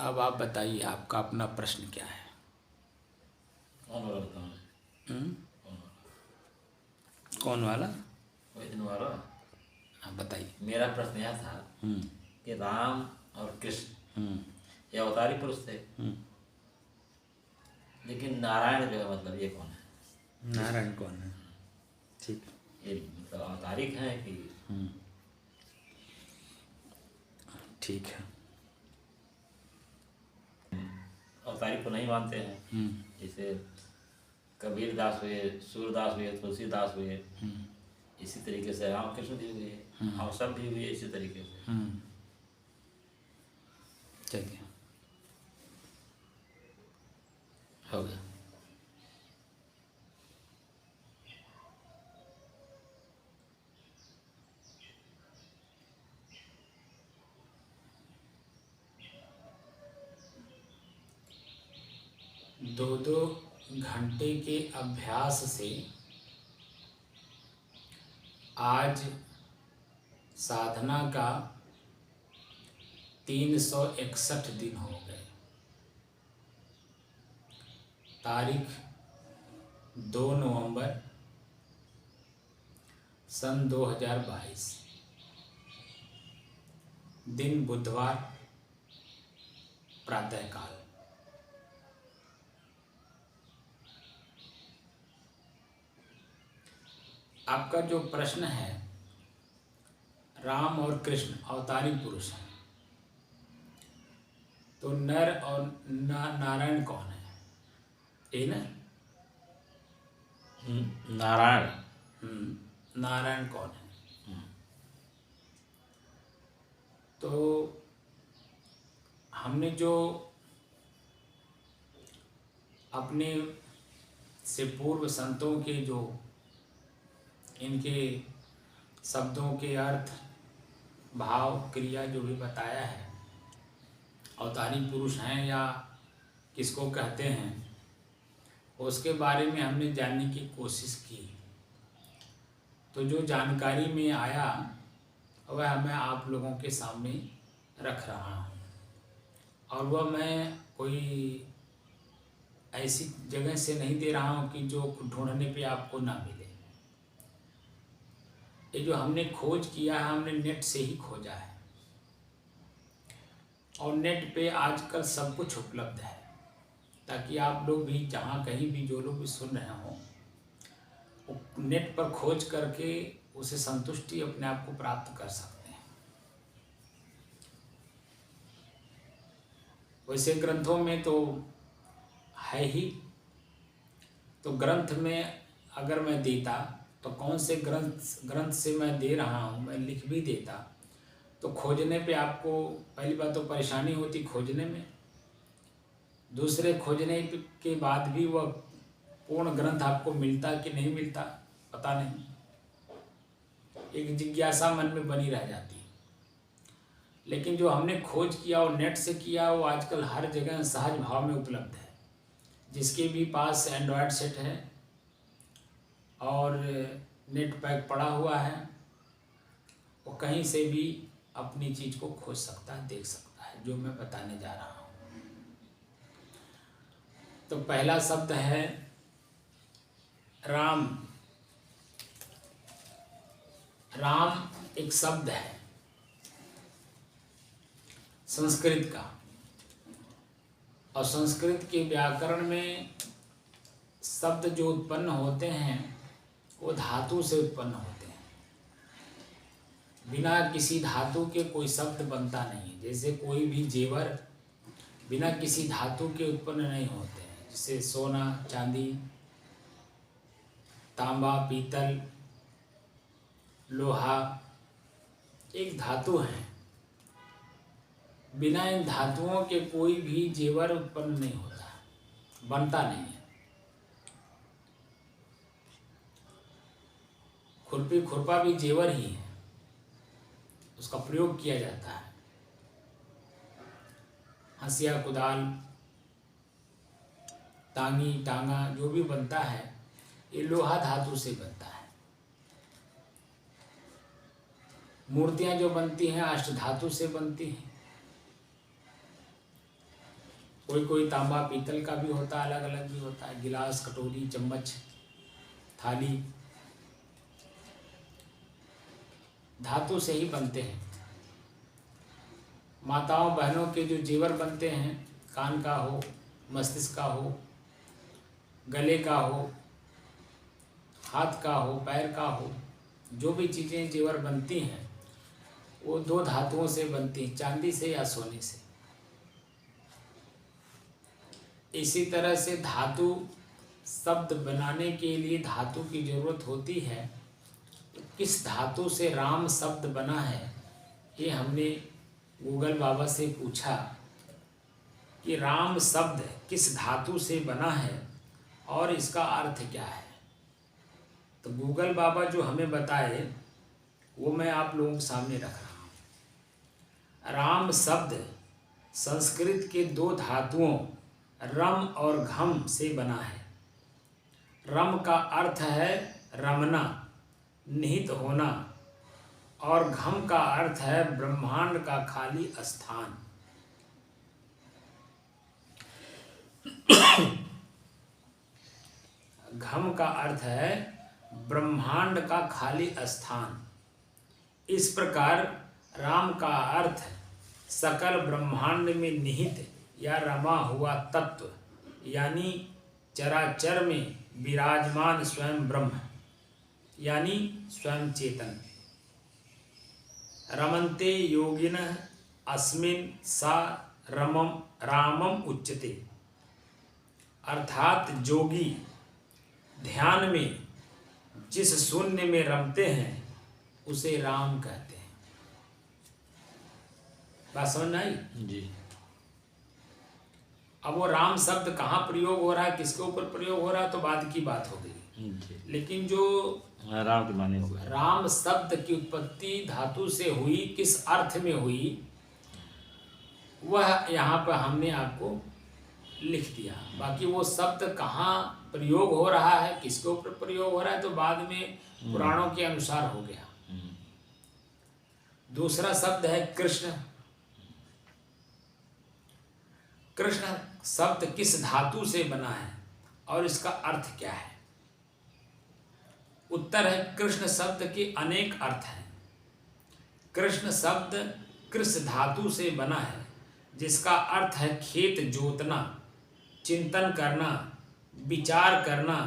अब आप बताइए, आपका अपना प्रश्न क्या है? कौन वाला बताऊँ? हम्म? कौन वाला? कौन वाला? वही दिन वाला। हाँ बताइए। मेरा प्रश्न यह था हम्म। कि राम और कृष्ण हम्म। ये अवतारी पुरुष थे, हम्म। लेकिन नारायण जो है मतलब ये कौन है? नारायण कौन है? ठीक। ये मतलब अवतारिक हैं कि? ठीक है। अवतारिक को नहीं मानते हैं, जैसे कबीर दास हुए, सूरदास हुए, तुलसीदास हुए, इसी तरीके से रामकृष्ण भी हुए, हम सब भी हुए इसी तरीके से। चलिए, हो गया। दो दो घंटे के अभ्यास से आज साधना का 361 दिन हो गए। तारीख 2 नवंबर सन 2022, दिन बुधवार, प्रातःकाल। आपका जो प्रश्न है, राम और कृष्ण अवतारी पुरुष हैं, तो नर और नारायण कौन है? ये ना? नारायण। नारायण कौन है? तो हमने जो अपने से पूर्व संतों के जो इनके शब्दों के अर्थ, भाव, क्रिया जो भी बताया है, अवतारी पुरुष हैं या किसको कहते हैं, उसके बारे में हमने जानने की कोशिश की। तो जो जानकारी में आया वह मैं आप लोगों के सामने रख रहा हूँ, और वह मैं कोई ऐसी जगह से नहीं दे रहा हूँ कि जो ढूंढने पे आपको ना मिले। ये जो हमने खोज किया है, हमने नेट से ही खोजा है, और नेट पे आजकल सब कुछ उपलब्ध है, ताकि आप लोग भी जहाँ कहीं भी जो लोग भी सुन रहे हों, नेट पर खोज करके उसे संतुष्टि अपने आप को प्राप्त कर सकते हैं। वैसे ग्रंथों में तो है ही, तो ग्रंथ में अगर मैं देता तो कौन से ग्रंथ से मैं दे रहा हूँ, मैं लिख भी देता तो खोजने पे आपको पहली बात तो परेशानी होती खोजने में, दूसरे खोजने के बाद भी वह पूर्ण ग्रंथ आपको मिलता कि नहीं मिलता पता नहीं, एक जिज्ञासा मन में बनी रह जाती है। लेकिन जो हमने खोज किया और नेट से किया, वो आजकल हर जगह सहज भाव में उपलब्ध है। जिसके भी पास एंड्रॉयड सेट है और नेट पैक पड़ा हुआ है, वो कहीं से भी अपनी चीज़ को खोज सकता है, देख सकता है, जो मैं बताने जा रहा हूँ। तो पहला शब्द है राम। राम एक शब्द है संस्कृत का, और संस्कृत के व्याकरण में शब्द जो उत्पन्न होते हैं वो धातु से उत्पन्न होते हैं। बिना किसी धातु के कोई शब्द बनता नहीं है। जैसे कोई भी जेवर बिना किसी धातु के उत्पन्न नहीं होते हैं, जैसे सोना, चांदी, तांबा, पीतल, लोहा एक धातु है। बिना इन धातुओं के कोई भी जेवर उत्पन्न नहीं होता, बनता नहीं है। खुरपी खुरपा भी जेवर ही है, उसका प्रयोग किया जाता है। हंसिया, कुदाल, तांगी, टांगा जो भी बनता है ये लोहा धातु से बनता है। मूर्तियां जो बनती हैं अष्ट धातु से बनती हैं। कोई कोई तांबा पीतल का भी होता है, अलग अलग भी होता है। गिलास, कटोरी, चम्मच, थाली धातु से ही बनते हैं। माताओं बहनों के जो जेवर बनते हैं, कान का हो, मस्तिष्क का हो, गले का हो, हाथ का हो, पैर का हो, जो भी चीज़ें जेवर बनती हैं वो 2 धातुओं से बनती हैं, चांदी से या सोने से। इसी तरह से धातु शब्द बनाने के लिए धातु की जरूरत होती है। किस धातु से राम शब्द बना है, ये हमने गूगल बाबा से पूछा कि राम शब्द किस धातु से बना है और इसका अर्थ क्या है। तो गूगल बाबा जो हमें बताए वो मैं आप लोगों के सामने रख रहा हूँ। राम शब्द संस्कृत के 2 धातुओं रम और घम से बना है। रम का अर्थ है रमना, निहित होना, और घम का अर्थ है ब्रह्मांड का खाली स्थान। घम का अर्थ है ब्रह्मांड का खाली स्थान। इस प्रकार राम का अर्थ सकल ब्रह्मांड में निहित या रमा हुआ तत्व, यानी चराचर में विराजमान स्वयं ब्रह्म, यानी स्वयं चेतन। रमन्ते योगिनः अस्मिन् सा रामम उच्यते, अर्थात जोगी ध्यान में जिस शून्य में रमते हैं उसे राम कहते हैं। बात समझ में आई जी। अब वो राम शब्द कहाँ प्रयोग हो रहा है, किसके ऊपर प्रयोग हो रहा है, तो बाद की बात हो गई। जी। लेकिन जो राम के माने होगा, राम शब्द की उत्पत्ति धातु से हुई, किस अर्थ में हुई, वह यहाँ पर हमने आपको लिख दिया। बाकी वो शब्द कहाँ प्रयोग हो रहा है, किसके ऊपर प्रयोग हो रहा है, तो बाद में पुराणों के अनुसार हो गया। दूसरा शब्द है कृष्ण। कृष्ण शब्द किस धातु से बना है और इसका अर्थ क्या है? उत्तर है कृष्ण शब्द के अनेक अर्थ हैं। कृष्ण शब्द कृष धातु से बना है, जिसका अर्थ है खेत जोतना, चिंतन करना, विचार करना,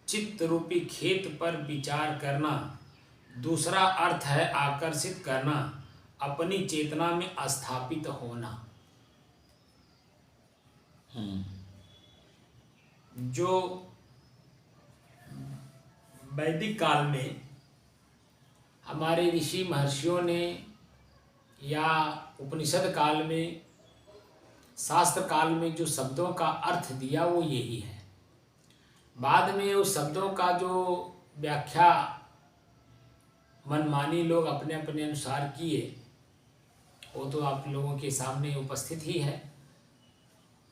चित्त रूपी खेत पर विचार करना। दूसरा अर्थ है आकर्षित करना, अपनी चेतना में स्थापित होना। जो वैदिक काल में हमारे ऋषि महर्षियों ने या उपनिषद काल में, शास्त्र काल में जो शब्दों का अर्थ दिया वो यही है। बाद में उस शब्दों का जो व्याख्या मनमानी लोग अपने अपने अनुसार किए, वो तो आप लोगों के सामने उपस्थित ही है।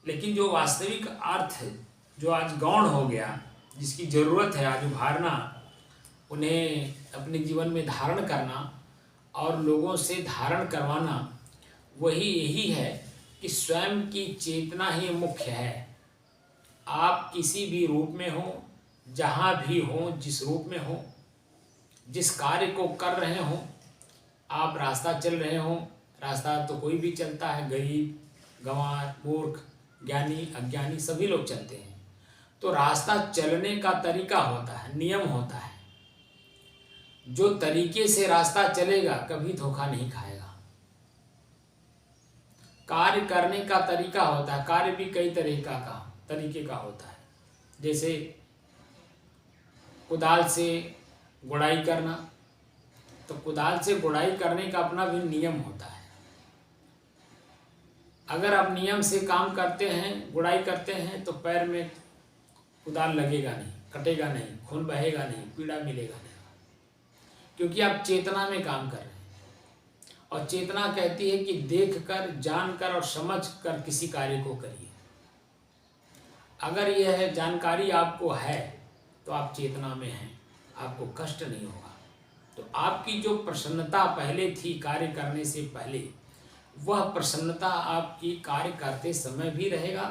लेकिन जो वास्तविक अर्थ जो आज गौण हो गया, जिसकी ज़रूरत है आज उभारना, उन्हें अपने जीवन में धारण करना और लोगों से धारण करवाना, वही यही है कि स्वयं की चेतना ही मुख्य है। आप किसी भी रूप में हो, जहाँ भी हो, जिस रूप में हो, जिस कार्य को कर रहे हो, आप रास्ता चल रहे हो, रास्ता तो कोई भी चलता है, गरीब, गंवार, मूर्ख, ज्ञानी, अज्ञानी सभी लोग चलते हैं। तो रास्ता चलने का तरीका होता है, नियम होता है। जो तरीके से रास्ता चलेगा कभी धोखा नहीं खाएगा। कार्य करने का तरीका होता है, कार्य भी कई तरीके का होता है। जैसे कुदाल से गुड़ाई करना, तो कुदाल से गुड़ाई करने का अपना भी नियम होता है। अगर आप नियम से काम करते हैं, गुड़ाई करते हैं, तो पैर में कुदाल लगेगा नहीं, कटेगा नहीं, खून बहेगा नहीं, पीड़ा मिलेगा नहीं, क्योंकि आप चेतना में काम कर रहे हैं। और चेतना कहती है कि देखकर, जानकर और समझकर किसी कार्य को करिए। अगर यह जानकारी आपको है तो आप चेतना में हैं, आपको कष्ट नहीं होगा। तो आपकी जो प्रसन्नता पहले थी कार्य करने से पहले, वह प्रसन्नता आपकी कार्य करते समय भी रहेगा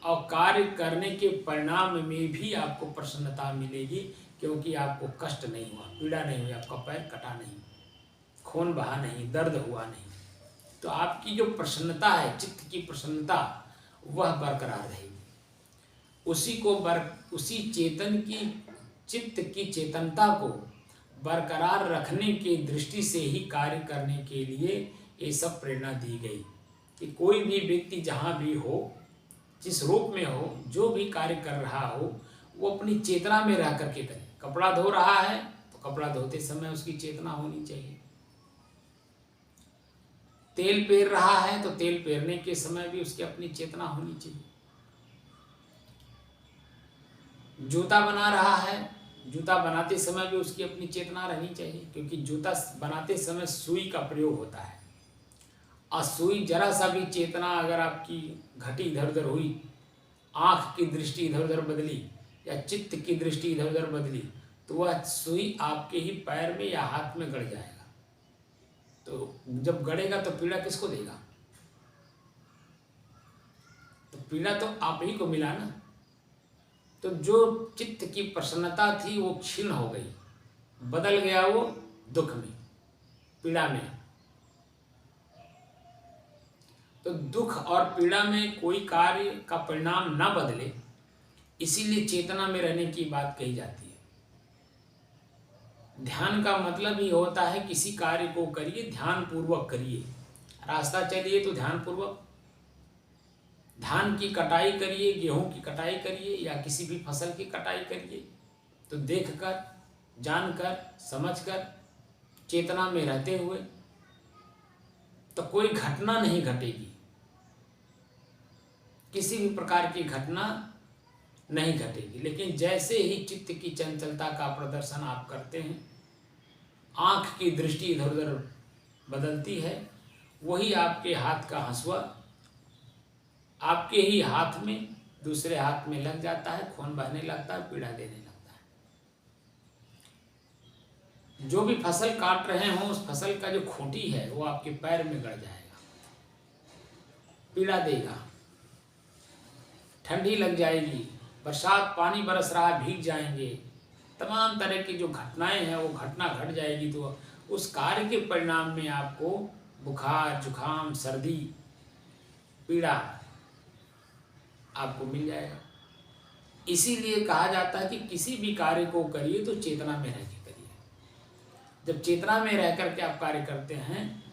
और कार्य करने के परिणाम में भी आपको प्रसन्नता मिलेगी, क्योंकि आपको कष्ट नहीं हुआ, पीड़ा नहीं हुई, आपका पैर कटा नहीं, खून बहा नहीं, दर्द हुआ नहीं। तो आपकी जो प्रसन्नता है, चित्त की प्रसन्नता, वह बरकरार रहेगी। उसी चेतन की, चित्त की चेतनता को बरकरार रखने की दृष्टि से ही कार्य करने के लिए ये सब प्रेरणा दी गई कि कोई भी व्यक्ति जहाँ भी हो, जिस रूप में हो, जो भी कार्य कर रहा हो, वो अपनी चेतना में रह करके करे। कपड़ा धो रहा है तो कपड़ा धोते समय उसकी चेतना होनी चाहिए। तेल पेर रहा है तो तेल पेरने के समय भी उसकी अपनी चेतना होनी चाहिए। जूता बना रहा है, जूता बनाते समय भी उसकी अपनी चेतना रहनी चाहिए, क्योंकि जूता बनाते समय सुई का प्रयोग होता है। और सुई जरा सा भी चेतना अगर आपकी घटी इधर उधर हुई, आँख की दृष्टि इधर उधर बदली या चित्त की दृष्टि इधर उधर बदली, तो वह सुई आपके ही पैर में या हाथ में गड़ जाएगा। तो जब गड़ेगा तो पीड़ा किसको देगा? तो पीड़ा तो आप ही को मिला ना। तो जो चित्त की प्रसन्नता थी वो क्षीण हो गई, बदल गया वो दुख में, पीड़ा में। तो दुख और पीड़ा में कोई कार्य का परिणाम ना बदले, इसीलिए चेतना में रहने की बात कही जाती है। ध्यान का मतलब ही होता है किसी कार्य को करिए, ध्यान पूर्वक करिए। रास्ता चलिए तो ध्यान पूर्वक, धान की कटाई करिए, गेहूं की कटाई करिए या किसी भी फसल की कटाई करिए, तो देखकर, जानकर, समझकर, चेतना में रहते हुए, तो कोई घटना नहीं घटेगी, किसी भी प्रकार की घटना नहीं घटेगी। लेकिन जैसे ही चित्त की चंचलता का प्रदर्शन आप करते हैं, आँख की दृष्टि इधर उधर बदलती है, वही आपके हाथ का हंसुआ आपके ही हाथ में दूसरे हाथ में लग जाता है, खून बहने लगता है, पीड़ा देने लगता है। जो भी फसल काट रहे हों, उस फसल का जो खूंटी है वो आपके पैर में गड़ जाएगा, पीड़ा देगा, ठंडी लग जाएगी, बरसात पानी बरस रहा है, भीग जाएंगे, तमाम तरह की जो घटनाएं हैं वो घटना घट जाएगी। तो उस कार्य के परिणाम में आपको बुखार, जुखाम, सर्दी, पीड़ा आपको मिल जाएगा। इसीलिए कहा जाता है कि किसी भी कार्य को करिए तो चेतना में रह के करिए। जब चेतना में रह करके आप कार्य करते हैं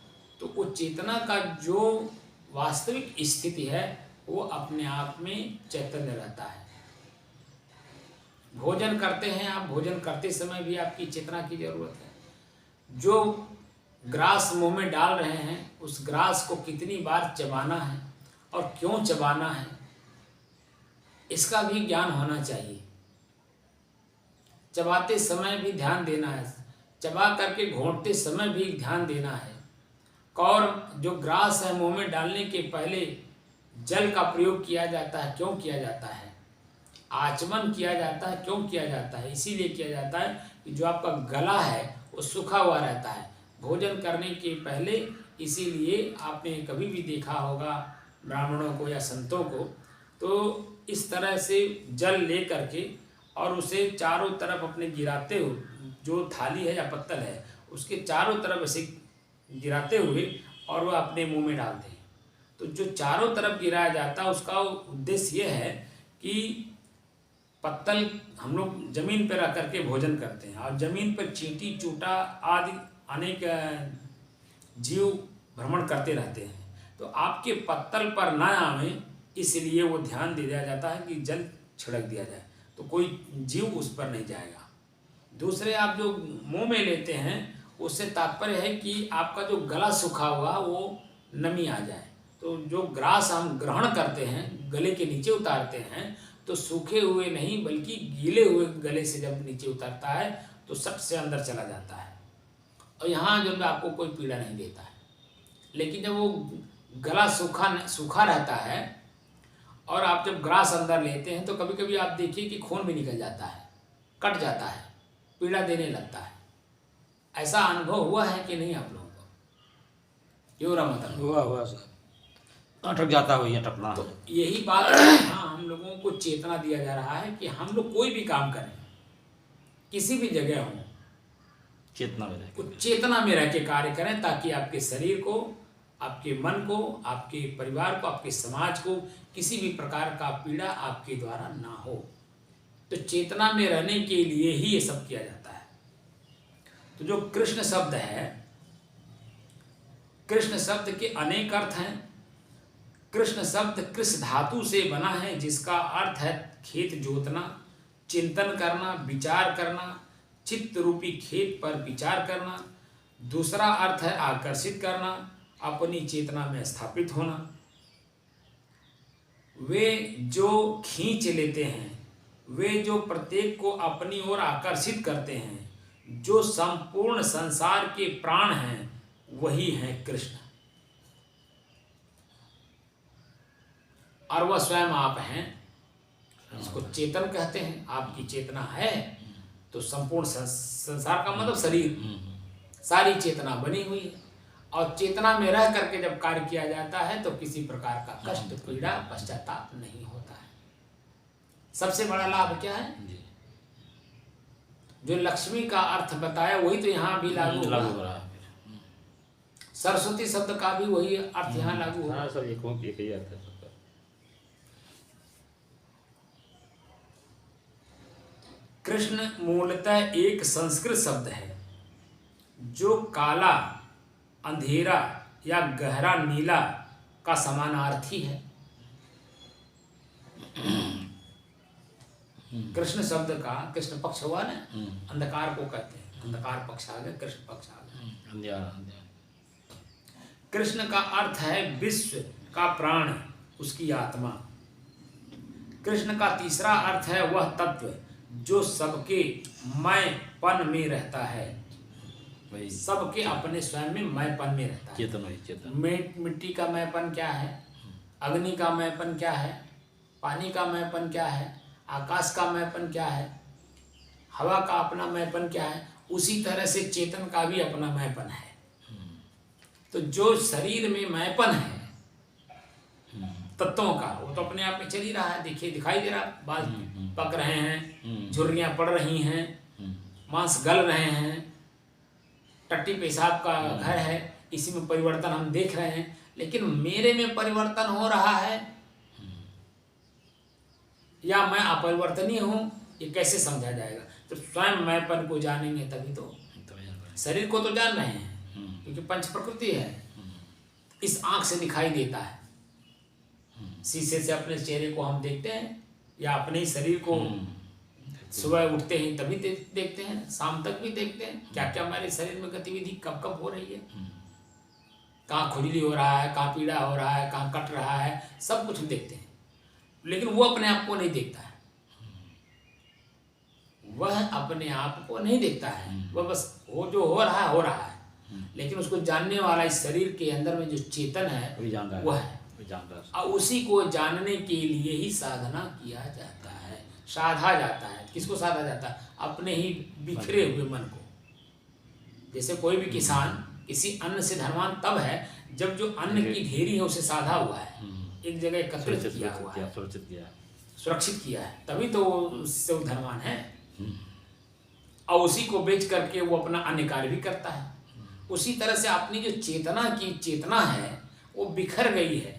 तो वो चेतना का जो वास्तविक स्थिति है वो अपने आप में चैतन्य रहता है। भोजन करते हैं आप, भोजन करते समय भी आपकी चेतना की जरूरत है। जो ग्रास मुंह में डाल रहे हैं, उस ग्रास को कितनी बार चबाना है और क्यों चबाना है, इसका भी ज्ञान होना चाहिए। चबाते समय भी ध्यान देना है, चबा करके घोंटते समय भी ध्यान देना है। और जो ग्रास है मुंह में डालने के पहले जल का प्रयोग किया जाता है, क्यों किया जाता है? आचमन किया जाता है, क्यों किया जाता है? इसीलिए किया जाता है कि जो आपका गला है वो सूखा हुआ रहता है भोजन करने के पहले। इसीलिए आपने कभी भी देखा होगा ब्राह्मणों को या संतों को, तो इस तरह से जल ले करके और उसे चारों तरफ अपने गिराते हुए, जो थाली है या पत्तल है उसके चारों तरफ ऐसे गिराते हुए और वह अपने मुंह में डालते हैं। तो जो चारों तरफ गिराया जाता है उसका उद्देश्य यह है कि पत्तल हम लोग जमीन पर रख करके भोजन करते हैं और जमीन पर चींटी, चूटा आदि अनेक जीव भ्रमण करते रहते हैं, तो आपके पत्तल पर न आवे, इसलिए वो ध्यान दिया जाता है कि जल छिड़क दिया जाए तो कोई जीव उस पर नहीं जाएगा। दूसरे आप जो मुंह में लेते हैं उससे तात्पर्य है कि आपका जो गला सूखा हुआ वो नमी आ जाए। तो जो ग्रास हम ग्रहण करते हैं, गले के नीचे उतारते हैं, तो सूखे हुए नहीं बल्कि गीले हुए गले से जब नीचे उतरता है तो सट से अंदर चला जाता है और यहाँ जो आपको कोई पीड़ा नहीं देता है। लेकिन जब वो गला सूखा रहता है और आप जब ग्रास अंदर लेते हैं तो कभी कभी आप देखिए कि खून भी निकल जाता है, कट जाता है, पीड़ा देने लगता है। ऐसा अनुभव हुआ है कि नहीं आप लोगों को? ये हो रहा मतलब। हुआ सर, अटक जाता है, वही अटकना तो है। यही बात हाँ, हम लोगों को चेतना दिया जा रहा है कि हम लोग कोई भी काम करें, किसी भी जगह हो, चेतना में रह वो के। चेतना में रह के कार्य करें, ताकि आपके शरीर को, आपके मन को, आपके परिवार को, आपके समाज को किसी भी प्रकार का पीड़ा आपके द्वारा ना हो। तो चेतना में रहने के लिए ही ये सब किया जाता है। तो जो कृष्ण शब्द है, कृष्ण शब्द के अनेक अर्थ हैं। कृष्ण शब्द कृष धातु से बना है, जिसका अर्थ है खेत जोतना, चिंतन करना, विचार करना, चित्त रूपी खेत पर विचार करना। दूसरा अर्थ है आकर्षित करना, अपनी चेतना में स्थापित होना। वे जो खींच लेते हैं, वे जो प्रत्येक को अपनी ओर आकर्षित करते हैं, जो संपूर्ण संसार के प्राण हैं, वही हैं कृष्ण। और वह स्वयं आप हैं, इसको चेतन कहते हैं। आपकी चेतना है तो संपूर्ण संसार का मतलब शरीर, सारी चेतना बनी हुई है। और चेतना में रह करके जब कार्य किया जाता है तो किसी प्रकार का कष्ट, पीड़ा, पश्चाताप नहीं होता है। सबसे बड़ा लाभ क्या है? जो लक्ष्मी का अर्थ बताया वही तो यहाँ भी लागू लागू होगा। हो रहा है। सरस्वती शब्द का भी वही अर्थ यहाँ लागू होगा। हाँ सब एक ही अर्थ है सबका। कृष्ण मूलतः एक संस्कृत शब्द है, जो काला, अंधेरा या गहरा नीला का समानार्थी है। कृष्ण शब्द का, कृष्ण पक्ष हुआ ना, अंधकार को कहते हैं, अंधकार पक्ष आ गया, कृष्ण पक्ष आ गया। अंधियारा। कृष्ण का अर्थ है विश्व का प्राण, उसकी आत्मा। कृष्ण का तीसरा अर्थ है वह तत्व जो सबके मैंपन में रहता है, वही सबके अपने स्वयं में मैंपन में रहता है। चेतन, वही चेतन। मिट्टी का मैंपन क्या है, अग्नि का मैंपन क्या है, पानी का मैंपन क्या है, आकाश का मैंपन क्या है, हवा का अपना मैंपन क्या है, उसी तरह से चेतन का भी अपना मैंपन है। तो जो शरीर में मैंपन है तत्वों का, वो तो अपने आप में चल ही रहा है, देखिए दिखाई दे रहा, बाल पक रहे हैं, झुर्रियाँ पड़ रही हैं, मांस गल रहे हैं, टट्टी पेशाब का घर है, इसी में परिवर्तन हम देख रहे हैं। लेकिन मेरे में परिवर्तन हो रहा है या मैं अपरिवर्तनीय हूँ, ये कैसे समझा जाएगा? तो स्वयं मैंपन को जानेंगे तभी तो। शरीर को तो जान रहे हैं क्योंकि पंच प्रकृति है, इस आंख से दिखाई देता है। शीशे से अपने चेहरे को हम देखते हैं या अपने ही शरीर को सुबह उठते हैं तभी देखते हैं, शाम तक भी देखते हैं क्या क्या हमारे शरीर में गतिविधि कब कब हो रही है, कहाँ खुजली हो रहा है, कहाँ पीड़ा हो रहा है, कहाँ कट रहा है, सब कुछ देखते हैं। लेकिन वो अपने आप को नहीं देखता है, वह अपने आप को नहीं देखता है, वह बस वो जो हो रहा है। लेकिन उसको जानने वाला इस शरीर के अंदर में जो चेतन है वह है, और उसी को जानने के लिए ही साधना किया जाता है, साधा जाता है। किसको साधा जाता है? अपने ही बिखरे हुए मन को। जैसे कोई भी किसान किसी अन्न से धनवान तब है जब जो अन्न की ढेरी है उसे साधा हुआ है, एक जगह एकत्रित किया हुआ है, सुरक्षित किया है, तभी तो उससे वो धनवान है। और उसी को बेच करके वो अपना अन्य कार्य भी करता है। उसी तरह से अपनी जो चेतना है वो बिखर गई है,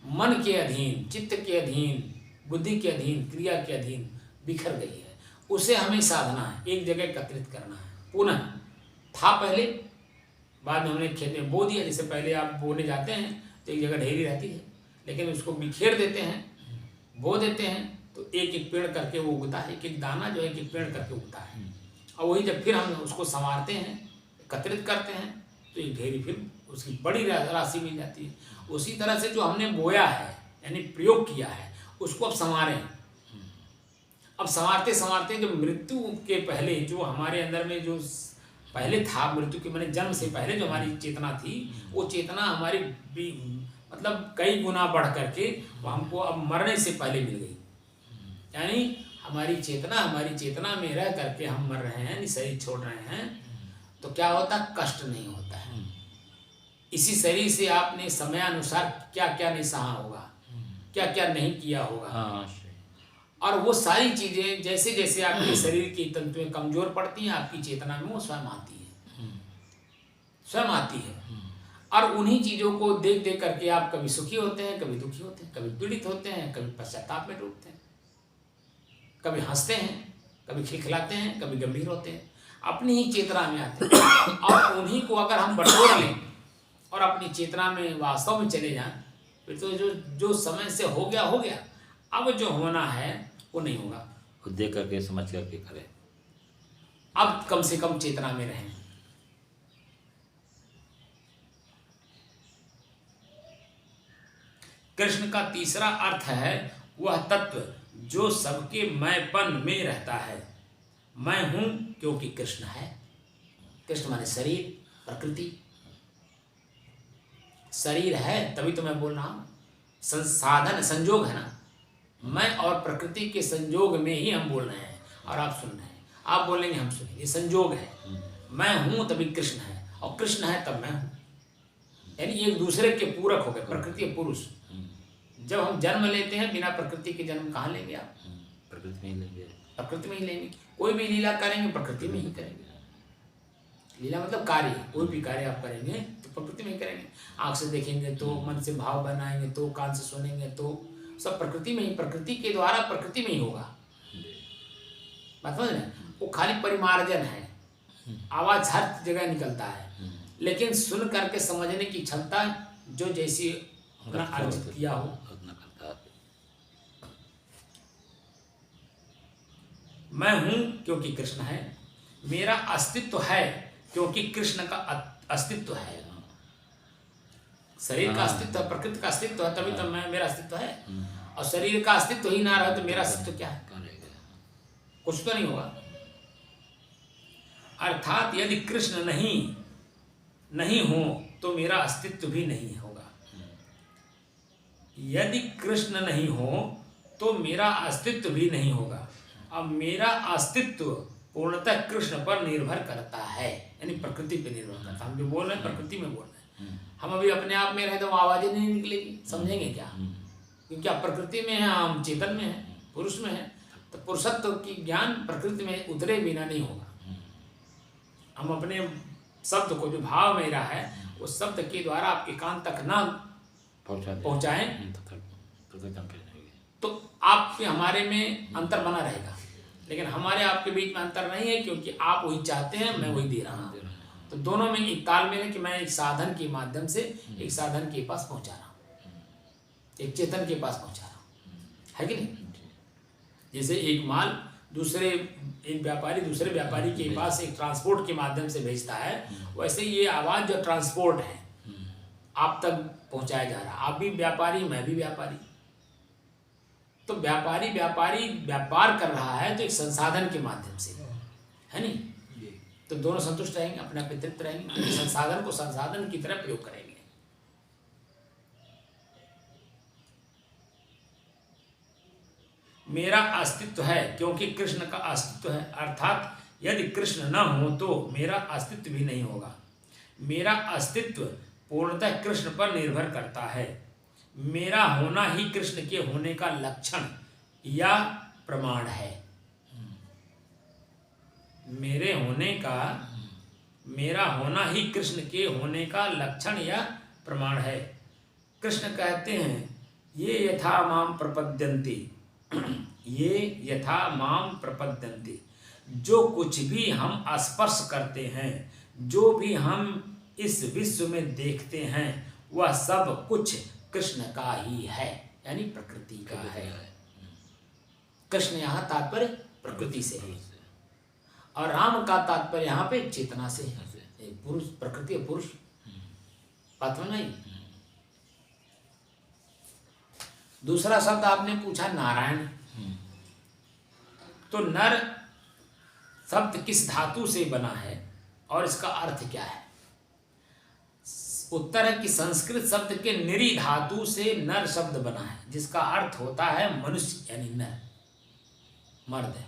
मन के अधीन, चित्त के अधीन, बुद्धि के अधीन, क्रिया के अधीन बिखर गई है। उसे हमें साधना है, एक जगह एकत्रित करना है। पुनः था पहले, बाद में हमने खेत में बो दिया। जैसे पहले आप बोने जाते हैं तो एक जगह ढेरी रहती है, लेकिन उसको बिखेर देते हैं, बो देते हैं तो एक एक पेड़ करके वो उगता है, एक एक दाना जो है एक एक पेड़ करके उगता है। और वही जब फिर हम उसको संवारते हैं, एकत्रित करते हैं तो एक ढेरी फिर उसकी बड़ी राशि मिल जाती है। उसी तरह से जो हमने बोया है यानी प्रयोग किया है उसको अब संवारें। अब संवारते संवारते जो मृत्यु के पहले जो हमारे अंदर में जो पहले था, मृत्यु के मैंने जन्म से पहले जो हमारी चेतना थी, वो चेतना हमारी मतलब कई गुना बढ़ करके वो हमको अब मरने से पहले मिल गई। यानी हमारी चेतना में रह करके हम मर रहे हैं, शरीर छोड़ रहे हैं, तो क्या होता? कष्ट नहीं होता है। इसी शरीर से आपने समयानुसार क्या क्या नहीं सहा होगा, क्या क्या नहीं किया होगा। हाँ सही। और वो सारी चीजें जैसे जैसे आपके शरीर की तंतुएं कमजोर पड़ती हैं, आपकी चेतना में वो स्वयं आती है, स्वयं आती है। और उन्हीं चीजों को देख देख करके आप कभी सुखी होते हैं, कभी दुखी होते हैं, कभी पीड़ित होते हैं, कभी पश्चाताप में डूबते हैं, कभी हंसते हैं, कभी खिलखिलाते हैं, कभी गंभीर होते हैं, अपनी ही चेतना में आते हैं। और उन्हीं को अगर हम बटोर लें और अपनी चेतना में वास्तव में चले जाएं, फिर तो जो जो समय से हो गया हो गया, अब जो होना है वो नहीं होगा। खुद देख करके समझ करके करें। अब कम से कम चेतना में रहें। कृष्ण का तीसरा अर्थ है वह तत्व जो सबके मैंपन में रहता है। मैं हूं क्योंकि कृष्ण है। कृष्ण माने शरीर, प्रकृति। शरीर है तभी तो मैं बोल रहा हूं, संसाधन संजोग है ना, मैं और प्रकृति के संजोग में ही हम बोल रहे हैं और आप सुन रहे हैं। आप बोलेंगे हम सुनेंगे, ये संजोग है। मैं हूं तभी कृष्ण है और कृष्ण है तब मैं हूं, यानी एक दूसरे के पूरक हो गए, प्रकृति और पुरुष। जब हम जन्म लेते हैं बिना प्रकृति के जन्म कहाँ लेंगे आप? प्रकृति में ही लेंगे। प्रकृति में ही लेंगे। कोई भी लीला करेंगे प्रकृति में ही करेंगे। लीला मतलब कार्य, कोई भी कार्य आप करेंगे तो प्रकृति में ही करेंगे। आँख से देखेंगे तो, मन से भाव बनाएंगे तो, कान से सुनेंगे तो, सब प्रकृति में ही, प्रकृति के द्वारा प्रकृति में ही होगा। बात समझ रहे? वो खाली परिमार्जन है, आवाज हर जगह निकलता है, लेकिन सुन करके समझने की क्षमता जो जैसी अपना अर्जित किया हो उतना करता है। मैं हूं क्योंकि कृष्ण है, मेरा अस्तित्व है क्योंकि कृष्ण का अस्तित्व है। शरीर का अस्तित्व है, प्रकृति का अस्तित्व है, तभी तो मैं, मेरा अस्तित्व है। और शरीर का अस्तित्व ही ना रहे तो मेरा अस्तित्व क्या है? कुछ तो नहीं होगा। अर्थात यदि कृष्ण नहीं हो तो मेरा अस्तित्व भी नहीं होगा। यदि कृष्ण नहीं हो तो मेरा अस्तित्व भी नहीं होगा। अब मेरा अस्तित्व पूर्णतः कृष्ण पर निर्भर करता है, यानी प्रकृति पर निर्भर करता है। हम जो बोल रहे हैं प्रकृति में बोल रहे हैं। हम अभी अपने आप में रहे तो आवाजें नहीं निकलेगी, समझेंगे क्या? क्योंकि आप प्रकृति में हैं, हम चेतन में हैं, पुरुष में हैं, तो पुरुषत्व की ज्ञान प्रकृति में उतरे बिना नहीं होगा। हम अपने शब्द को, जो भाव मेरा है, उस शब्द के द्वारा आपके कान तक ना पहुंचाएं तो आपके हमारे में अंतर बना रहेगा। लेकिन हमारे आपके बीच में अंतर नहीं है, क्योंकि आप वही चाहते हैं, मैं वही दे रहा हूँ। तो दोनों में एक तालमेल है कि मैं एक साधन के माध्यम से एक साधन के पास पहुंचा रहा हूँ, एक चेतन के पास पहुंचा रहा हूँ, है कि नहीं? जैसे एक माल एक व्यापारी दूसरे व्यापारी के पास एक ट्रांसपोर्ट के माध्यम से भेजता है, वैसे ये आवाज जो ट्रांसपोर्ट है आप तक पहुंचाया जा रहा है। आप भी व्यापारी, मैं भी व्यापारी। तो व्यापारी व्यापार कर रहा है तो एक संसाधन के माध्यम से, है नहीं? तो दोनों संतुष्ट रहेंगे, अपने आप तृप्त रहेंगे, संसाधन को संसाधन की तरह प्रयोग करेंगे। मेरा अस्तित्व है क्योंकि कृष्ण का अस्तित्व है। अर्थात यदि कृष्ण न हो तो मेरा अस्तित्व भी नहीं होगा। मेरा अस्तित्व पूर्णतः कृष्ण पर निर्भर करता है। मेरा होना ही कृष्ण के होने का लक्षण या प्रमाण है। मेरा होना ही कृष्ण के होने का लक्षण या प्रमाण है। कृष्ण कहते हैं, ये यथा माम प्रपद्यन्ति, ये यथा माम प्रपद्यन्ति, जो कुछ भी हम स्पर्श करते हैं, जो भी हम इस विश्व में देखते हैं, वह सब कुछ कृष्ण का ही है, यानी प्रकृति का है। कृष्ण यहाँ तात्पर्य प्रकृति से है और राम का तात्पर्य यहाँ पे चेतना से है। पुरुष, प्रकृति और पुरुष, बात में नहीं। दूसरा शब्द आपने पूछा नारायण, तो नर शब्द किस धातु से बना है और इसका अर्थ क्या है? उत्तर है कि संस्कृत शब्द के निरी धातु से नर शब्द बना है, जिसका अर्थ होता है मनुष्य, यानी नर, मर्द है,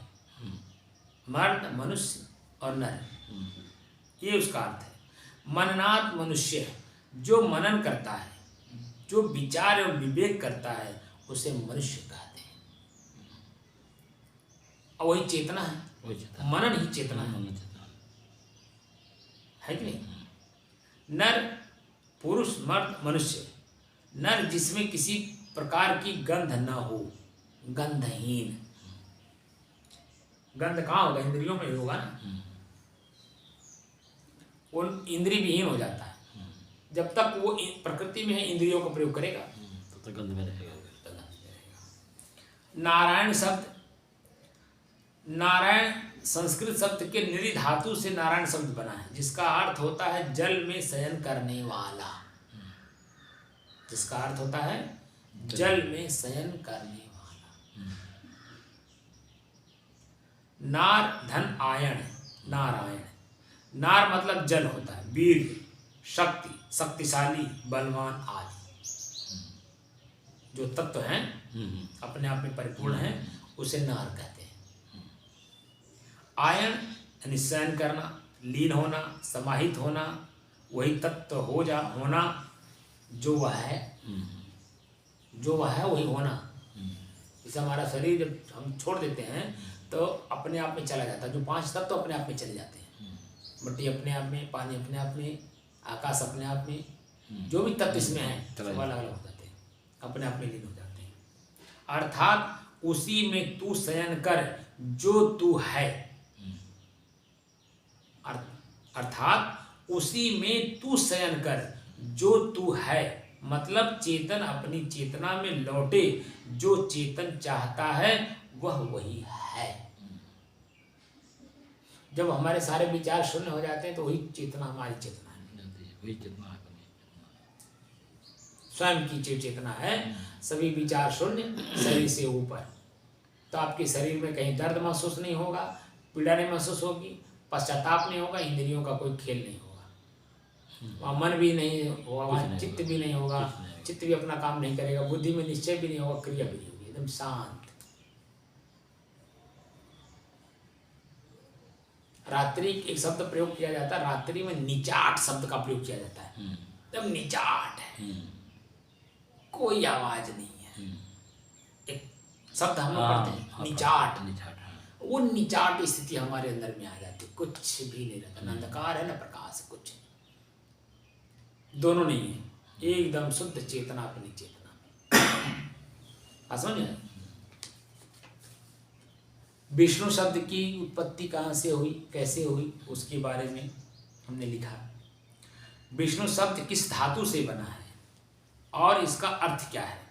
मर्द, मनुष्य और नर, ये उसका अर्थ है। मननात् मनुष्य, जो मनन करता है, जो विचार और विवेक करता है, उसे मनुष्य कहते हैं। और वही चेतना है, वही चेतना, मनन ही चेतना है कि नहीं? नर, पुरुष, मर्द, मनुष्य। नर जिसमें किसी प्रकार की गंध न हो, गंधहीन। गंध कहाँ होगा? इंद्रियों में ही होगा ना। वो इंद्रिय विहीन हो जाता है। जब तक वो प्रकृति में है, इंद्रियों का प्रयोग करेगा तो गंध में रहेगा। नारायण शब्द, नारायण संस्कृत शब्द के निरि धातु से नारायण शब्द बना है, जिसका अर्थ होता है जल में शयन करने वाला। जिसका अर्थ होता है जल में शयन करने वाला। नार धन आयण, नारायण। नार मतलब जल होता है, वीर, शक्ति, शक्तिशाली, बलवान आदि जो तत्व हैं अपने आप में परिपूर्ण हैं, उसे नार कहते हैं। आयन यानी शयन करना, लीन होना, समाहित होना, वही तत्व होना जो वह है, जो वह है वही होना। जैसे हमारा शरीर जब हम छोड़ देते हैं तो अपने आप में चला जाता है, जो 5 तत्व तो अपने आप में चले जाते हैं। मिट्टी अपने आप में, पानी अपने आप में, आकाश अपने आप में, जो भी तत्व इसमें है सब अलग अलग हो जाते हैं, अपने आप में लीन हो जाते हैं। अर्थात उसी में तू शयन कर जो तू है। अर्थात उसी में तू शयन कर जो तू है, मतलब चेतन अपनी चेतना में लौटे। जो चेतन चाहता है वह वही है। जब हमारे सारे विचार शून्य हो जाते हैं तो वही चेतना हमारी चेतना है, वही चेतना है, स्वयं की चेतना है। सभी विचार शून्य, शरीर से ऊपर। तो आपके शरीर में कहीं दर्द महसूस नहीं होगा, पीड़ा नहीं महसूस होगी, पश्चाताप नहीं होगा, इंद्रियों का कोई खेल नहीं होगा, वहाँ मन भी नहीं होगा, वहाँ चित्त भी नहीं होगा, चित्त भी अपना काम नहीं करेगा, बुद्धि में निश्चय भी नहीं होगा, क्रिया भी नहीं होगी, एकदम शांत। रात्रि एक शब्द प्रयोग किया जाता है, रात्रि में निचाट शब्द का प्रयोग किया जाता है। एकदम निचाट है, कोई आवाज नहीं है। एक शब्द हम लोग पढ़ते हैं निचाट, वो निचाट स्थिति हमारे अंदर में आ जाती, कुछ भी नहीं रहता, न अंधकार है न प्रकाश, कुछ दोनों नहीं है, एकदम शुद्ध चेतना अपनी चेतना। समझ? विष्णु शब्द की उत्पत्ति कहाँ से हुई, कैसे हुई, उसके बारे में हमने लिखा। विष्णु शब्द किस धातु से बना है और इसका अर्थ क्या है?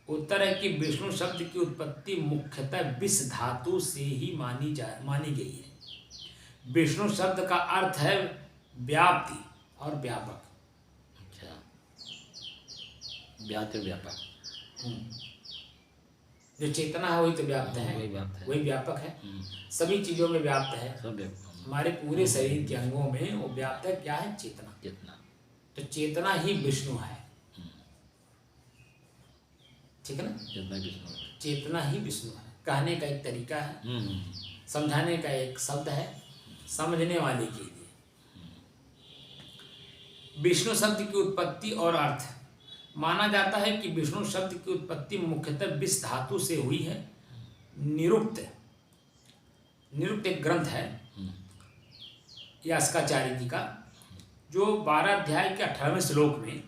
उत्तर है कि विष्णु शब्द की उत्पत्ति मुख्यतः विष धातु से ही मानी गई है। विष्णु शब्द का अर्थ है व्याप्ति और व्यापक। अच्छा, व्याप्ति व्यापक। जो चेतना है वही तो व्याप्त है, वही व्यापक है, सभी चीजों में व्याप्त है। हमारे पूरे शरीर के अंगों में वो व्याप्त है। क्या है? चेतना। तो चेतना ही विष्णु है, ठीक है ना? चेतना ही विष्णु है। कहने का एक तरीका है, समझाने का एक शब्द है, समझने वाले के लिए। विष्णु शब्द की उत्पत्ति और अर्थ। माना जाता है कि विष्णु शब्द की उत्पत्ति मुख्यतः विष धातु से हुई है। निरुक्त एक ग्रंथ है यास्काचार्य जी का, जो 12 अध्याय के 18वें श्लोक में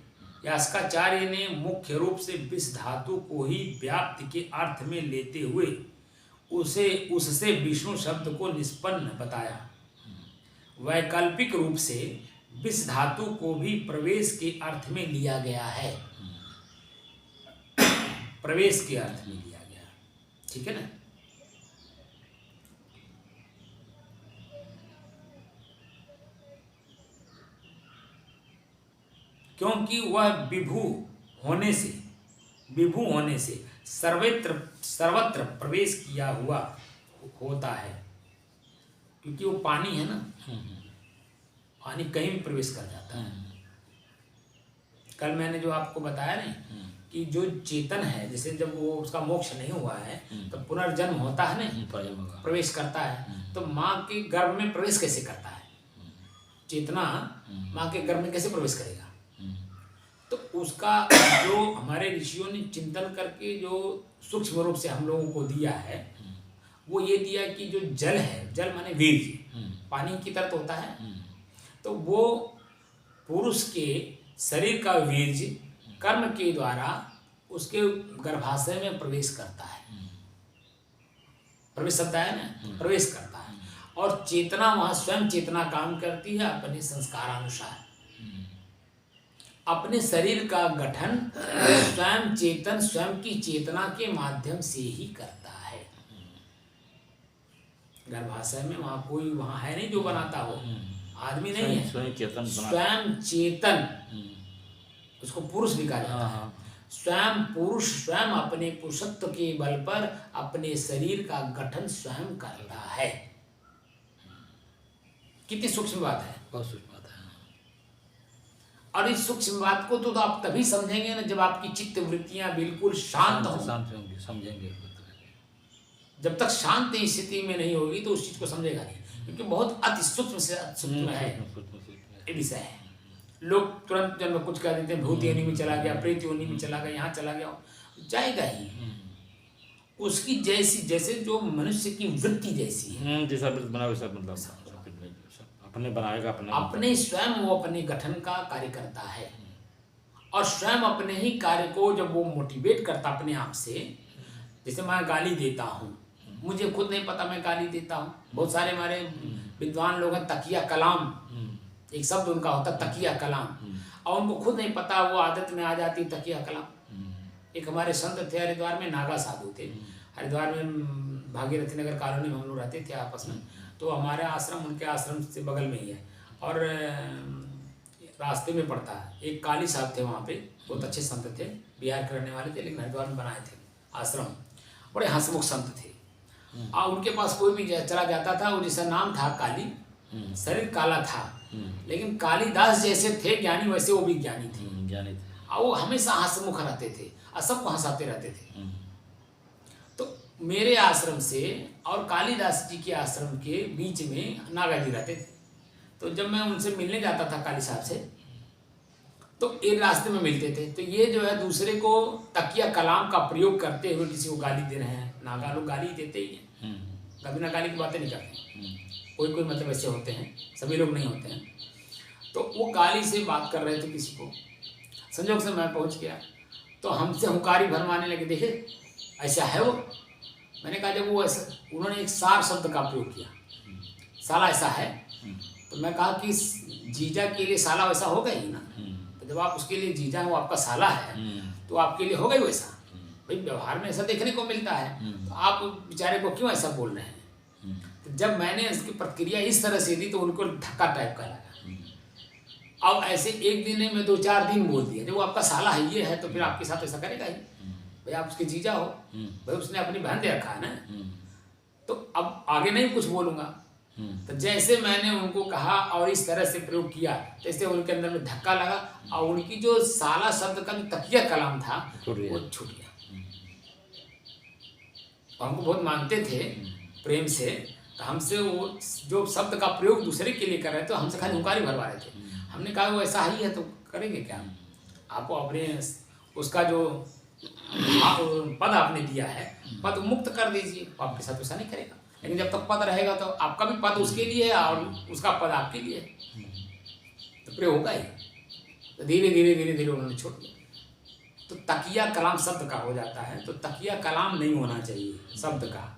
यास्काचार्य ने मुख्य रूप से विष धातु को ही व्याप्ति के अर्थ में लेते हुए उससे विष्णु शब्द को निष्पन्न बताया। वैकल्पिक रूप से विष धातु को भी प्रवेश के अर्थ में लिया गया है, प्रवेश के अर्थ में लिया गया, ठीक है ना? क्योंकि वह विभू होने से सर्वत्र प्रवेश किया हुआ होता है। क्योंकि वो पानी है ना, पानी कहीं भी प्रवेश कर जाता है। कल मैंने जो आपको बताया नहीं कि जो चेतन है, जैसे जब वो उसका मोक्ष नहीं हुआ है तो पुनर्जन्म होता है नहीं, प्रवेश करता है। तो माँ के गर्भ में प्रवेश कैसे करता है? चेतना माँ के गर्भ में कैसे प्रवेश करेगा? उसका जो हमारे ऋषियों ने चिंतन करके जो सूक्ष्म रूप से हम लोगों को दिया है, वो ये दिया कि जो जल है, जल माने वीर्य, पानी की तरह तो होता है, तो वो पुरुष के शरीर का वीर्य कर्म के द्वारा उसके गर्भाशय में प्रवेश करता है। प्रवेश शब्द है ना, तो प्रवेश करता है, और चेतना वहाँ स्वयं चेतना काम करती है अपने संस्कारानुसार। अपने शरीर का गठन स्वयं चेतन स्वयं की चेतना के माध्यम से ही करता है। गर्भाशय में वहाँ कोई वहाँ है नहीं जो बनाता हो, आदमी नहीं है, स्वयं चेतन स्वयं चेतन, उसको पुरुष भी कहा जाता है। स्वयं पुरुष स्वयं अपने पुरुषत्व के बल पर अपने शरीर का गठन स्वयं कर रहा है। कितनी सूक्ष्म बात है, बहुत सूक्ष्म बात है। और इस सूक्ष्म बात को तो आप तभी समझेंगे ना जब आपकी चित्त वृत्तियां बिल्कुल शांत हो। शांत होंगे, समझेंगे। जब तक शांत स्थिति में नहीं होगी तो उस चीज को समझेगा नहीं, क्योंकि बहुत अति सूक्ष्म से अति सूक्ष्म है ये विषय है। लोग तुरंत जब कुछ कह देते हैं भूत योनि में चला गया, प्रेत योनि में चला गया, यहाँ चला गया, जाएगा ही। उसकी जैसी, जैसे जो मनुष्य की वृत्ति जैसी है, जैसा वृत्ति बना वैसा मतलब अपने बनाएगा, अपने स्वयं वो अपने गठन का कार्य करता है। और स्वयं अपने ही कार्य को जब वो मोटिवेट करता अपने आप से, जैसे मैं गाली देता हूँ, मुझे खुद नहीं पता मैं गाली देता हूँ। बहुत सारे हमारे विद्वान लोग हैं, तकिया कलाम एक शब्द उनका होता, तकिया कलाम, और उनको खुद नहीं पता, वो आदत में आ जाती तकिया कलाम। एक हमारे संत थे हरिद्वार में, नागा साधु थे। हरिद्वार में भागीरथी नगर कॉलोनी में हम लोग रहते थे आपस में, तो हमारे आश्रम उनके आश्रम से बगल में ही है, और रास्ते में पड़ता है। एक काली साहब थे वहाँ पे, बहुत अच्छे संत थे, बिहार के रहने वाले थे, लेकिन हरिद्वार में बनाए थे आश्रम, बड़े हंसमुख संत थे। और उनके पास कोई भी चला जाता था, वो जिसका नाम था काली, शरीर काला था, लेकिन कालिदास जैसे थे ज्ञानी, वैसे वो भी ज्ञानी थे, ज्ञानी थे, और वो हमेशा हंसमुख रहते थे और सबको हंसाते रहते थे। तो मेरे आश्रम से और कालिदास जी के आश्रम के बीच में नागा जी रहते थे। तो जब मैं उनसे मिलने जाता था काली साहब से, तो एक रास्ते में मिलते थे, तो ये जो है दूसरे को तकिया कलाम का प्रयोग करते हुए किसी को गाली दे रहे हैं। नागा लोग गाली देते ही हैं, कभी ना गाली की बातें नहीं करते, कोई कोई मतलब ऐसे होते हैं, सभी लोग नहीं होते हैं। तो वो गाली से बात कर रहे थे किसी को, संजोग से मैं पहुंच गया, तो हमसे हुंकारी भरमाने लगे, देखे ऐसा है वो। मैंने कहा जब वो ऐसा, उन्होंने एक सार शब्द का प्रयोग किया, साला ऐसा है, तो मैं कहा कि जीजा के लिए साला वैसा होगा ही ना, तो जब आप उसके लिए जीजा वो आपका साला है, तो आपके लिए होगा ही वैसा। भाई व्यवहार में ऐसा देखने को मिलता है, तो आप बेचारे को क्यों ऐसा बोल रहे हैं। तो जब मैंने इसकी प्रतिक्रिया इस तरह से दी तो उनको धक्का टाइप का लगा। अब ऐसे एक दिन में 2-4 दिन बोल दिया, जब वो आपका साला है ये है, तो फिर आपके साथ ऐसा करेगा ही। भाई आप उसके जीजा हो, भाई उसने अपनी बहन दे रखा है ना, तो अब आगे नहीं कुछ बोलूँगा। तो जैसे मैंने उनको कहा और इस तरह से प्रयोग किया, जैसे उनके अंदर में धक्का लगा, और उनकी जो साला शब्द का जो तकिया कलाम था वो छूट गया। हमको बहुत मानते थे प्रेम से, तो हमसे वो जो शब्द का प्रयोग दूसरे के लिए कर रहे थे, तो हमसे खाली हुंकारी भरवा रहे थे। हमने कहा वो ऐसा ही है तो करेंगे क्या, आपको अपने उसका जो पद आपने दिया है, पद मुक्त कर दीजिए, आपके साथ वैसा नहीं करेगा। लेकिन जब तक पद रहेगा तो आपका भी पद उसके लिए है और उसका पद आपके लिए है, तो प्रयोग होगा ही। तो धीरे धीरे धीरे धीरे उन्होंने छोड़ दिया। तो तकिया कलाम शब्द का हो जाता है, तो तकिया कलाम नहीं होना चाहिए शब्द का।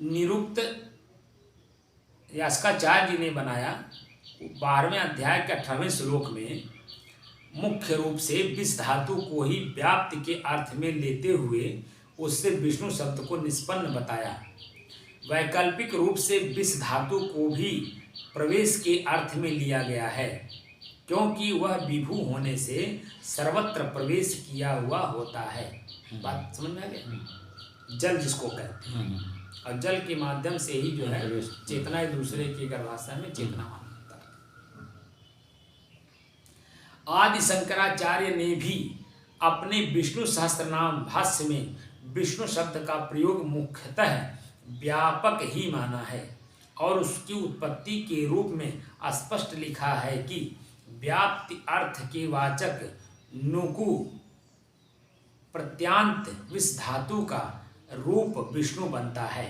निरुक्त यास्काचार्य जी ने बनाया 12वें अध्याय के 18वें श्लोक में मुख्य रूप से विष धातु को ही व्याप्ति के अर्थ में लेते हुए उससे विष्णु शब्द को निष्पन्न बताया। वैकल्पिक रूप से विष धातु को भी प्रवेश के अर्थ में लिया गया है, क्योंकि वह विभू होने से सर्वत्र प्रवेश किया हुआ होता है। बात समझ में आ गया? जल जिसको कहते हैं, और जल के माध्यम से ही जो है चेतना एक दूसरे के गर्भाशय में चेतना होता है। आदि शंकराचार्य ने भी अपने विष्णु सहस्त्रनाम भाष्य में विष्णु शब्द का प्रयोग मुख्यतः व्यापक ही माना है। और उसकी उत्पत्ति के रूप में स्पष्ट लिखा है कि व्याप्ति अर्थ के वाचक नुकु प्रत्यांत विष धातु का रूप विष्णु बनता है।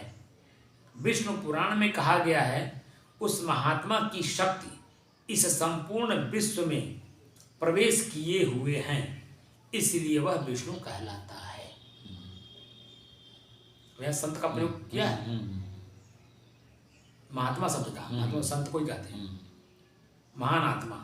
विष्णु पुराण में कहा गया है उस महात्मा की शक्ति इस संपूर्ण विश्व में प्रवेश किए हुए हैं, इसलिए वह विष्णु कहलाता है। वह संत का प्रयोग किया है महात्मा शब्द का। महात्मा संत को ही कहते हैं, महान आत्मा।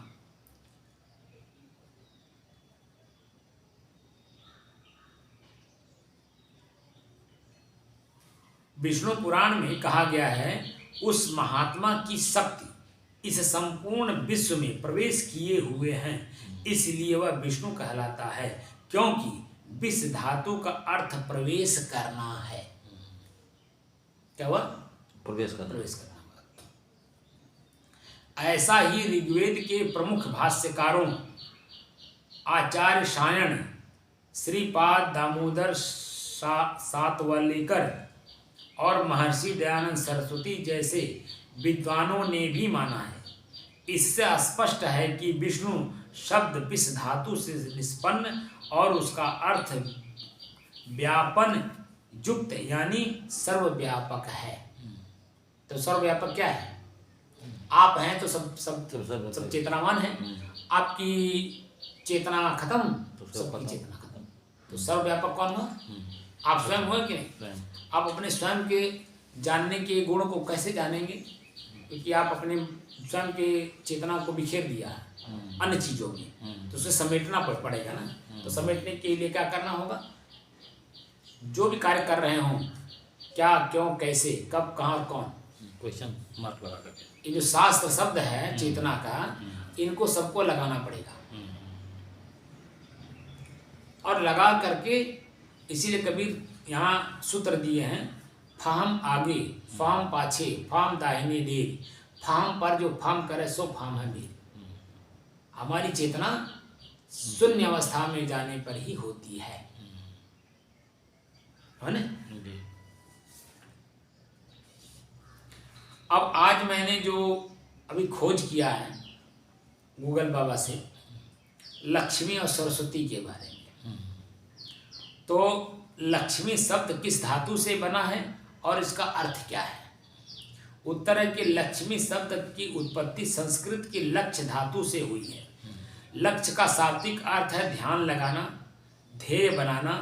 विष्णु पुराण में कहा गया है उस महात्मा की शक्ति इस संपूर्ण विश्व में प्रवेश किए हुए हैं, इसलिए वह विष्णु कहलाता है, क्योंकि विष धातु का अर्थ प्रवेश करना है। क्या हुआ? प्रवेश करना। ऐसा ही ऋग्वेद के प्रमुख भाष्यकारों आचार्य सायण, श्रीपाद दामोदर सातवलेकर और महर्षि दयानंद सरस्वती जैसे विद्वानों ने भी माना है। इससे स्पष्ट है कि विष्णु शब्द विष धातु से निष्पन्न और उसका अर्थ व्यापन युक्त यानी सर्वव्यापक है। तो सर्वव्यापक क्या है? आप हैं तो सब चेतनावान है। आपकी चेतना खत्म तो सबकी चेतना खत्म। तो सर्वव्यापक कौन हुआ? आप स्वयं हुए कि नहीं? आप अपने स्वयं के जानने के गुण को कैसे जानेंगे? क्योंकि आप अपने स्वयं के चेतना को बिखेर दिया अन्य चीजों में, तो उसे समेटना पड़ेगा ना। तो समेटने के लिए क्या करना होगा? जो भी कार्य कर रहे हों, क्या, क्यों, कैसे, कब, कहाँ और कौन, क्वेश्चन मार्क लगा करके ये जो शास्त्र शब्द है चेतना का, इनको सबको लगाना पड़ेगा। और लगा करके इसीलिए कबीर यहाँ सूत्र दिए हैं, फाहम आगे फाहम पाछे फाहम दाहिने देर, फाहम पर जो फाहम करे सो फाहम है मेर। हमारी चेतना शून्य अवस्था में जाने पर ही होती है ना? अब आज मैंने जो अभी खोज किया है गूगल बाबा से लक्ष्मी और सरस्वती के बारे में, तो लक्ष्मी शब्द किस धातु से बना है और इसका अर्थ क्या है? उत्तर है कि लक्ष्मी शब्द की उत्पत्ति संस्कृत की लक्ष्य धातु से हुई है। लक्ष्य का शाब्दिक अर्थ है ध्यान लगाना, ध्येय बनाना,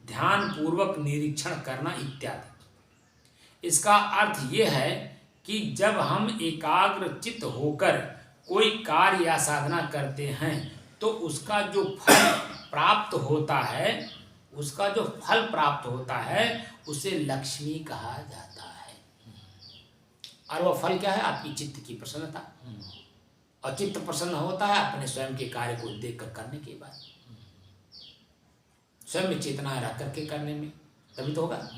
ध्यान पूर्वक निरीक्षण करना इत्यादि। इसका अर्थ ये है कि जब हम एकाग्र चित्त होकर कोई कार्य या साधना करते हैं तो उसका जो फल प्राप्त होता है उसे लक्ष्मी कहा जाता है। और वह फल क्या है? आपकी चित्त की प्रसन्नता। और चित्त प्रसन्न होता है अपने स्वयं के कार्य को देख कर करने के बाद, स्वयं में चेतना रख करके करने में, तभी तो होगा।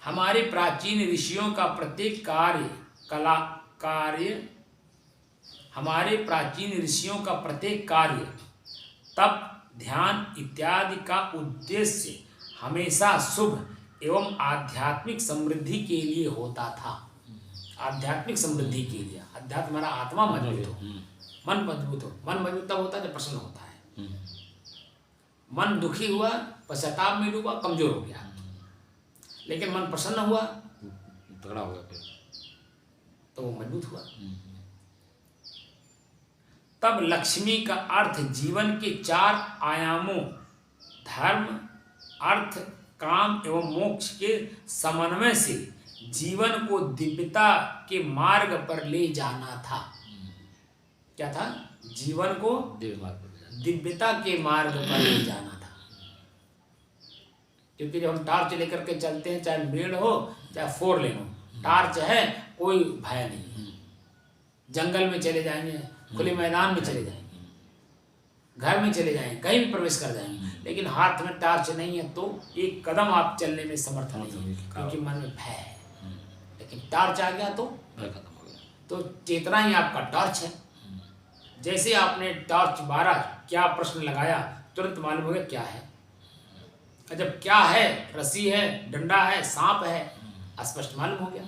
हमारे प्राचीन ऋषियों का प्रत्येक कार्य तप, ध्यान इत्यादि का उद्देश्य हमेशा शुभ एवं आध्यात्मिक समृद्धि के लिए होता था। आध्यात्मिक समृद्धि के लिए, अध्यात्म हमारा आत्मा मजबूत हो, मन मजबूत हो। मन मजबूत तब होता है जब प्रसन्न होता है। मन दुखी हुआ, पश्चाताप में डूबा, कमजोर हो गया। लेकिन मन प्रसन्न हुआ, तगड़ा हो गया फिर, तो वो मजबूत हुआ। तब लक्ष्मी का अर्थ जीवन के 4 आयामों धर्म, अर्थ, काम एवं मोक्ष के समन्वय से जीवन को दिव्यता के मार्ग पर ले जाना था। क्या था? जीवन को दिव्यता के मार्ग पर ले जाना था। क्योंकि जब हम टॉर्च लेकर के चलते हैं, चाहे मेड़ हो चाहे 4 लेन हो, टॉर्च है, कोई भय नहीं है। जंगल में चले जाएंगे, खुले मैदान में चले जाएंगे, घर में चले जाएंगे, कहीं भी प्रवेश कर जाएंगे, लेकिन हाथ में टॉर्च नहीं है तो एक कदम आप चलने में समर्थ नहीं है, क्योंकि मन में भय है। लेकिन टॉर्च आ गया तो भय खत्म हो गया। तो चेतना ही आपका टॉर्च है। जैसे आपने टॉर्च बारा, क्या प्रश्न लगाया, तुरंत मालूम हो गया क्या है। जब क्या है, रस्सी है, डंडा है, सांप है, स्पष्ट मालूम हो गया।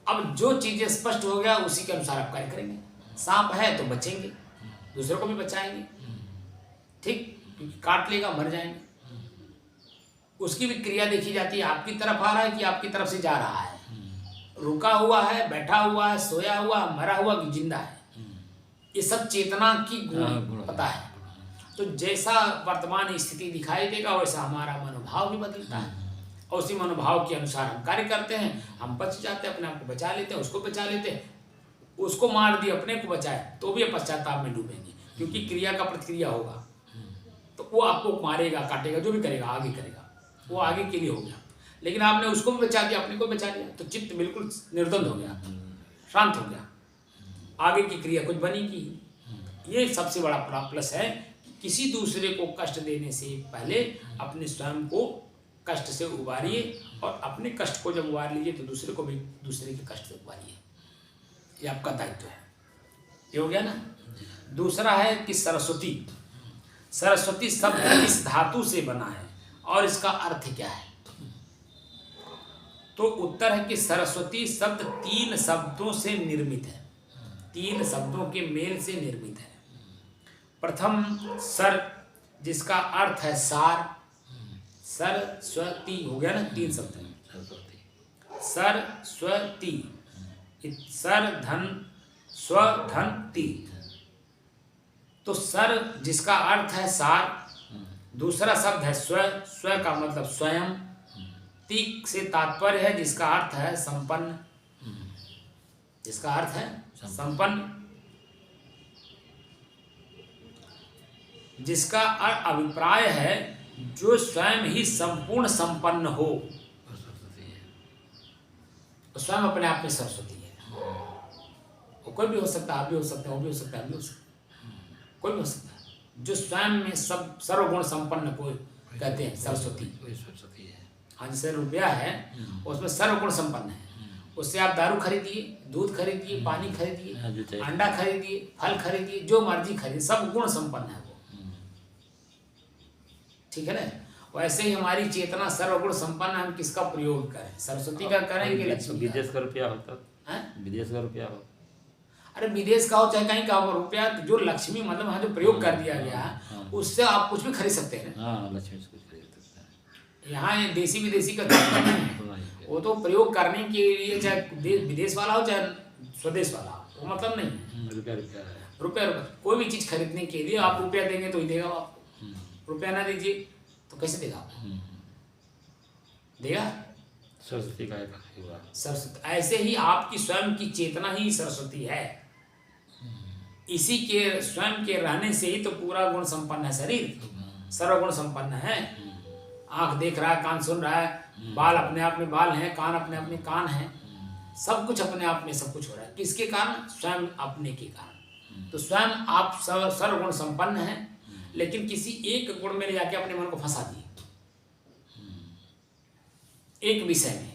अब जो चीज़ें स्पष्ट हो गया उसी के अनुसार आप कार्य करेंगे। सांप है तो बचेंगे, दूसरों को भी बचाएंगे, ठीक, क्योंकि काट लेगा मर जाएंगे। उसकी भी क्रिया देखी जाती है, आपकी तरफ आ रहा है कि आपकी तरफ से जा रहा है, रुका हुआ है, बैठा हुआ है, सोया हुआ, मरा हुआ कि जिंदा है, ये सब चेतना की गुण पता है। तो जैसा वर्तमान स्थिति दिखाई देगा वैसा हमारा मनोभाव भी बदलता है, और उसी मनोभाव के अनुसार हम कार्य करते हैं। हम बच जाते हैं, अपने आप को बचा लेते हैं, उसको बचा लेते हैं, उसको मार दिए अपने को बचाए तो भी पश्चाताप में डूबेंगे, क्योंकि क्रिया का प्रतिक्रिया होगा। तो वो आपको मारेगा, काटेगा, जो भी करेगा आगे करेगा, वो आगे के लिए हो गया। लेकिन आपने उसको भी बचा दिया, अपने को बचा लिया, तो चित्त बिल्कुल निर्द्वंद हो गया, शांत हो गया, आगे की क्रिया कुछ बनी की। ये सबसे बड़ा प्लस है कि किसी दूसरे को कष्ट देने से पहले अपने स्वयं को कष्ट से उबारिए, और अपने कष्ट को जब उबार लीजिए तो दूसरे को भी दूसरे के कष्ट से उबारिए। ये आपका दायित्व है। ये हो गया ना। दूसरा है कि सरस्वती, सरस्वती शब्द किस धातु से बना है और इसका अर्थ क्या है? तो उत्तर है कि सरस्वती शब्द 3 शब्दों से निर्मित है, 3 शब्दों के मेल से निर्मित है। प्रथम सर, जिसका अर्थ है सार, सरस्वती हो गया ना, 3 शब्द है। सरस्वती, सर धन स्व धन ती, तो सर जिसका अर्थ है सार, दूसरा शब्द है स्व, स्व का मतलब स्वयं, ती से तात्पर्य है जिसका अर्थ है संपन्न, जिसका अर्थ है संपन्न, जिसका अभिप्राय है जो स्वयं ही संपूर्ण संपन्न हो, तो स्वयं अपने आप में सरस्वती है। वो कोई भी हो सकता है, आप भी हो सकते हैं, वो भी हो सकता है, हम भी हो सकते हैं, कोई भी हो सकता है। जो स्वयं में सब सर्वगुण संपन्न को कहते हैं सरस्वती। हाँ, जैसे रुपया है उसमें सर्वगुण संपन्न है। उससे आप दारू खरीदिए, दूध खरीदिए, पानी खरीदिए, अंडा खरीदिए, फल खरीदिए, जो मर्जी खरीदिए, सब गुण संपन्न है वो, ठीक है ना। वैसे ही हमारी चेतना सर्वगुण संपन्न, हम किसका प्रयोग करें? सरस्वती का करें कि लक्ष्मी? विदेश का रुपया होता है, विदेश का रुपया हो, अरे विदेश का हो चाहे कहीं का हो, रुपया जो लक्ष्मी मतलब वहाँ जो प्रयोग कर दिया गया उससे आप कुछ भी खरीद सकते हैं। हाँ, लक्ष्मी से कुछ खरीद सकते हैं। यहाँ ये देसी विदेशी का तात्पर्य नहीं है, वो तो प्रयोग करने के लिए, चाहे विदेश वाला हो चाहे स्वदेश वाला हो, वो मतलब नहीं है। रुपया रुपया है, रुपया कोई भी चीज़ खरीदने के लिए आप रुपया देंगे तो ही देगा आपको, रुपया ना दीजिए तो कैसे देगा आपको? देगा? सरस्वती का एक हुआ। सरस्वती, ऐसे ही आपकी स्वयं की चेतना ही सरस्वती है। इसी के स्वयं के रहने से ही तो पूरा गुण संपन्न है शरीर, सर्वगुण संपन्न है। आंख देख रहा है, कान सुन रहा है, बाल अपने आप में बाल हैं, कान अपने अपने कान हैं, सब कुछ अपने आप में सब कुछ हो रहा है। किसके कारण? स्वयं अपने के कारण। तो स्वयं आप सर्वगुण संपन्न हैं, लेकिन किसी एक गुण में ले जाके अपने मन को फंसा दिए, एक विषय में।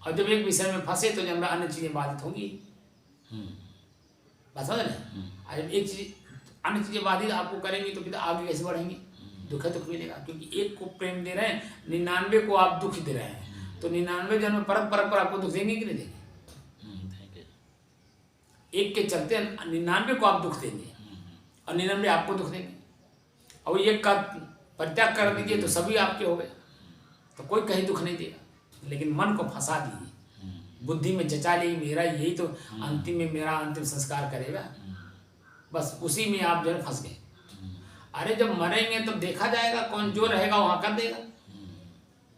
और जब एक विषय में फंसे तो जब अन्य चीजें बाधित होंगी, बात समझ लें। और जब एक चीज अन्य चीजें बाधित आपको करेंगी तो फिर आगे कैसे बढ़ेंगे? दुख मिलेगा, क्योंकि एक को प्रेम दे रहे हैं, 99 को आप दुख दे रहे हैं, तो 99 जन्म परक परक पर आपको दुख देंगे कि नहीं देंगे? एक के चलते 99 को आप दुख देंगे और 99 आपको दुख देंगे, और एक का परित्याग कर दीजिए तो सभी आपके हो गए, तो कोई कहीं दुख नहीं देगा। लेकिन मन को फंसा दिए, बुद्धि में जचा ली, मेरा यही तो अंतिम में मेरा अंतिम संस्कार करेगा, बस उसी में आप जो है फंस गए। अरे जब मरेंगे तब देखा जाएगा, कौन जो रहेगा वहाँ कर देगा।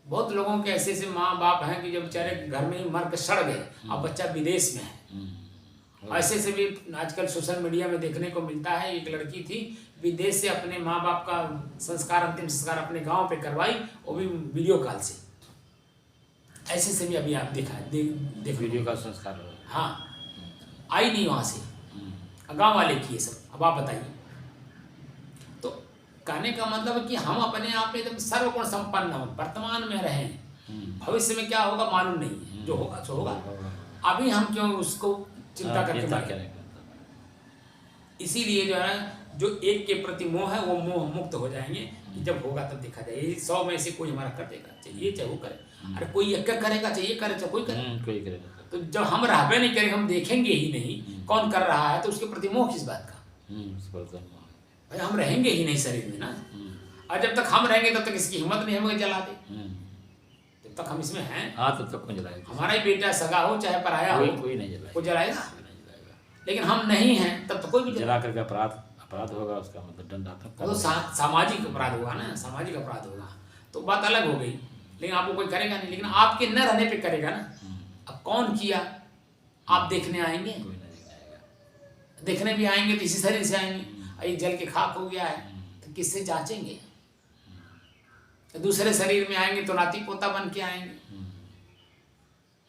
बहुत लोगों के ऐसे ऐसे माँ बाप हैं कि जब बेचारे घर में ही मर के सड़ गए, अब बच्चा विदेश में है। ऐसे से भी आजकल सोशल मीडिया में देखने को मिलता है। एक लड़की थी, विदेश से अपने माँ बाप का संस्कार, अंतिम संस्कार अपने गांव पे करवाई, वो भी वीडियो कॉल से। ऐसे से भी अभी आप देखा देख वीडियो का संस्कार। हाँ, आई नहीं वहाँ से, गांव वाले किए सब। अब आप बताइए। तो कहने का मतलब है कि हम अपने आप में एकदम सर्वगुण संपन्न हो, वर्तमान में रहें। भविष्य में क्या होगा मालूम नहीं है, जो होगा सो होगा। अभी हम क्यों उसको चिंता करके बैठे? इसीलिए जो है, जो एक के प्रति मोह है वो मोह मुक्त हो जाएंगे कि जब होगा तब देखा जाए। 100 में से कोई हमारा कर देगा, चाहिए चाहे वो करे। अरे कोई एक करेगा, चाहिए करे चाहे कोई करे। कोई करेगा। तो जब हम रहबे नहीं करेंगे, हम देखेंगे ही नहीं कौन कर रहा है, तो उसके प्रति मोह किस बात का? भाई हम रहेंगे ही नहीं शरीर में ना, और जब तक हम रहेंगे तब तक इसकी हिम्मत नहीं हमें जला दे। जब तक हम इसमें हैं, हाँ तब तक कौन जलाएगा? हमारा ही बेटा सगा हो चाहे पराया हो, कोई नहीं जलाएगा। वो जलाएगा। लेकिन हम नहीं हैं तब तो कोई भी जला करके अपराध होगा, उसका मतलब दंड आता है। तो सामाजिक अपराध होगा ना, सामाजिक अपराध होगा तो बात अलग हो गई। लेकिन आपको कोई करेगा नहीं, लेकिन आपके न रहने पे करेगा ना। अब कौन किया, आप देखने आएंगे, देखने भी आएंगे तो इसी शरीर से आएंगे। ये जल के खाक हो गया है तो किससे जांचेंगे? दूसरे शरीर में आएंगे तो नाती पोता बन के आएंगे।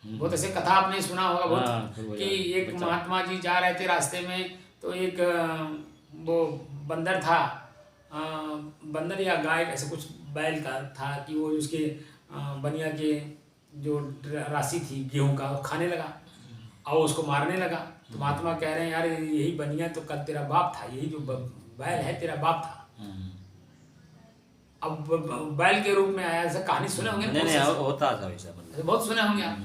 बहुत ऐसे कथा आपने सुना होगा बहुत, कि एक महात्मा जी जा रहे थे रास्ते में, तो एक वो बंदर था, बंदर या गाय ऐसे कुछ बैल का था, कि वो उसके बनिया के जो राशि थी गेहूं का वो खाने लगा और उसको मारने लगा। तो महात्मा कह रहे हैं यार यही बनिया तो कल तेरा बाप था, यही जो बैल है तेरा बाप था। अब बैल के रूप में आया, ऐसा कहानी सुने होंगे? नहीं होता था वैसा, बहुत सुने होंगे आप।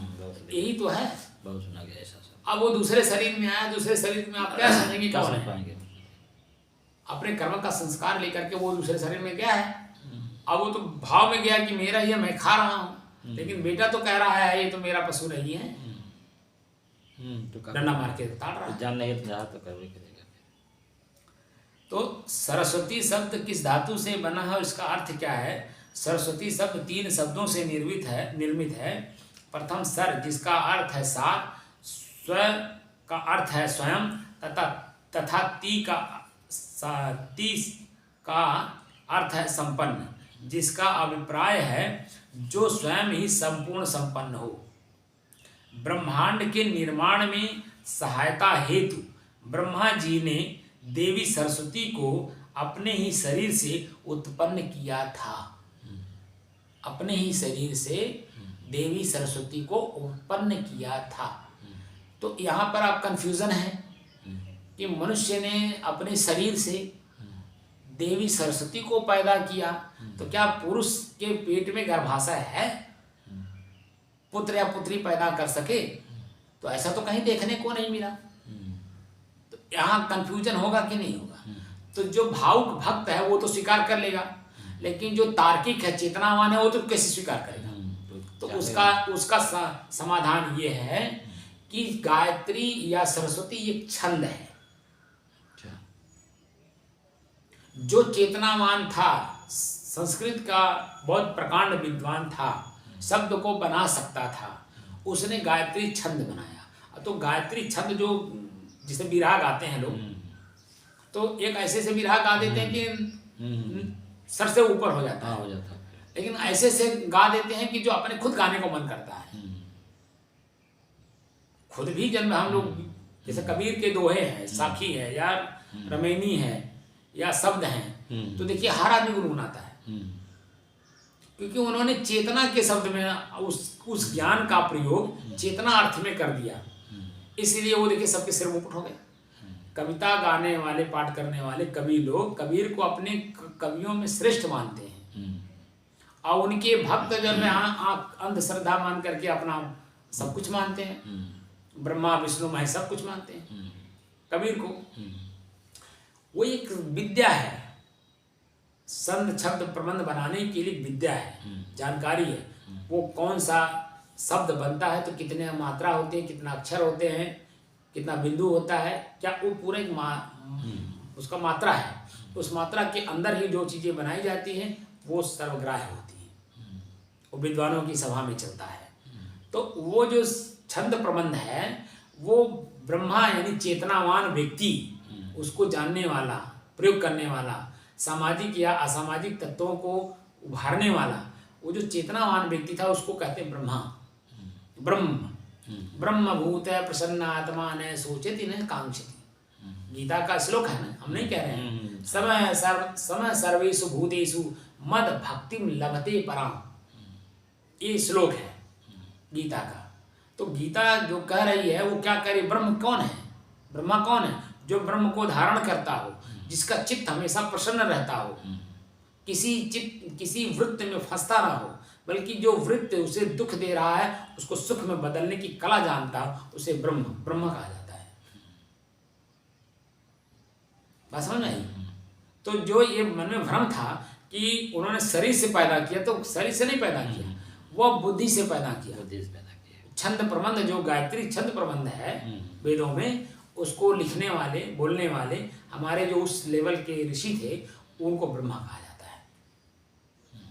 यही तो है, बहुत सुना गया ऐसा। अब वो दूसरे शरीर में आया, दूसरे शरीर में आप क्या समझेंगे क्या कौन समझ है? पाएंगे? अपने कर्म का संस्कार लेकर के वो दूसरे शरीर में गया है। अब वो तो भाव में गया कि मेरा ये मैं खा रहा हूँ, लेकिन बेटा तो कह रहा है ये तो मेरा पशु नहीं है, तो डंडा मार के ताड़ रहा है। जान नहीं तो जहाँ तो करवे करेगा। तो सरस्वती शब्द किस धातु से बना है, इसका अर्थ क्या है? सरस्वती शब्द 3 शब्दों से निर्मित है। प्रथम सर, जिसका अर्थ है सार, स्व का अर्थ है स्वयं, तथा तीस का अर्थ है संपन्न, जिसका अभिप्राय है जो स्वयं ही संपूर्ण संपन्न हो। ब्रह्मांड के निर्माण में सहायता हेतु ब्रह्मा जी ने देवी सरस्वती को अपने ही शरीर से उत्पन्न किया था। अपने ही शरीर से देवी सरस्वती को उत्पन्न किया था। तो यहाँ पर आप कंफ्यूजन है कि मनुष्य ने अपने शरीर से देवी सरस्वती को पैदा किया, तो क्या पुरुष के पेट में गर्भाशय है, पुत्र या पुत्री पैदा कर सके? तो ऐसा तो कहीं देखने को नहीं मिला। तो यहाँ कंफ्यूजन होगा कि नहीं होगा? तो जो भावुक भक्त है वो तो स्वीकार कर लेगा, लेकिन जो तार्किक है, चेतनावान है, वो तो कैसे स्वीकार करेगा? तो उसका समाधान ये है कि गायत्री या सरस्वती एक छंद है। जो चेतनावान था, संस्कृत का बहुत प्रकांड विद्वान था, शब्द को बना सकता था, उसने गायत्री छंद बनाया। तो गायत्री छंद जो जिसे विरह गाते हैं लोग, तो एक ऐसे से विरह गा देते हैं कि सर से ऊपर हो जाता है, लेकिन ऐसे से गा देते हैं कि जो अपने खुद गाने को मन करता है। खुद भी जन्म हम लोग, जैसे कबीर के दोहे हैं, साखी है या रमैनी है या शब्द हैं, तो देखिए हर आदमी गुनगुनाता है, क्योंकि उन्होंने चेतना के शब्द में उस ज्ञान का प्रयोग चेतना अर्थ में कर दिया, इसलिए वो देखिए सबके सिर मुकुट हो गए। कविता गाने वाले, पाठ करने वाले कवि लोग कबीर को अपने कवियों में श्रेष्ठ मानते हैं, और उनके भक्त जो है अंधश्रद्धा मान करके अपना सब कुछ मानते हैं, ब्रह्मा विष्णु महेश सब कुछ मानते हैं कबीर को। वो एक विद्या है, संध शब्द प्रबंध बनाने के लिए विद्या है, जानकारी है। वो कौन सा शब्द बनता है, तो कितने मात्रा होते हैं, कितना अक्षर होते हैं, कितना बिंदु होता है, क्या वो पूरा एक उसका मात्रा है। उस मात्रा के अंदर ही जो चीज़ें बनाई जाती हैं वो सर्वग्राह्य होती हैं, वो विद्वानों की सभा में चलता है। तो वो जो छंद प्रबंध है वो ब्रह्मा यानी चेतनावान व्यक्ति, उसको जानने वाला, प्रयोग करने वाला, सामाजिक या असामाजिक तत्वों को उभारने वाला, वो जो चेतनावान व्यक्ति था उसको कहते हैं ब्रह्मा। ब्रह्म भूत है प्रसन्न आत्मा न सोचती न कांक्षति, गीता का श्लोक है ना, हम नहीं कह रहे हैं। समय सर्वेषु भूतेषु मद भक्तिम लभते पराम, ये श्लोक है गीता का। तो गीता जो कह रही है वो क्या कह रही है? ब्रह्म कौन है? ब्रह्मा कौन है? जो ब्रह्म को धारण करता हो, जिसका चित्त हमेशा प्रसन्न रहता हो, किसी वृत्त में फंसता ना हो, बल्कि जो वृत्त उसे दुख दे रहा है उसको सुख में बदलने की कला जानता उसे ब्रह्म कहा जाता है। बात समझ में आई? तो जो ये मन में भ्रम था कि उन्होंने शरीर से पैदा किया, तो शरीर से नहीं पैदा किया, वह बुद्धि से पैदा किया। छंद प्रबंध जो गायत्री छंद प्रबंध है वेदों में, उसको लिखने वाले बोलने वाले हमारे जो उस लेवल के ऋषि थे उनको ब्रह्मा कहा जाता है,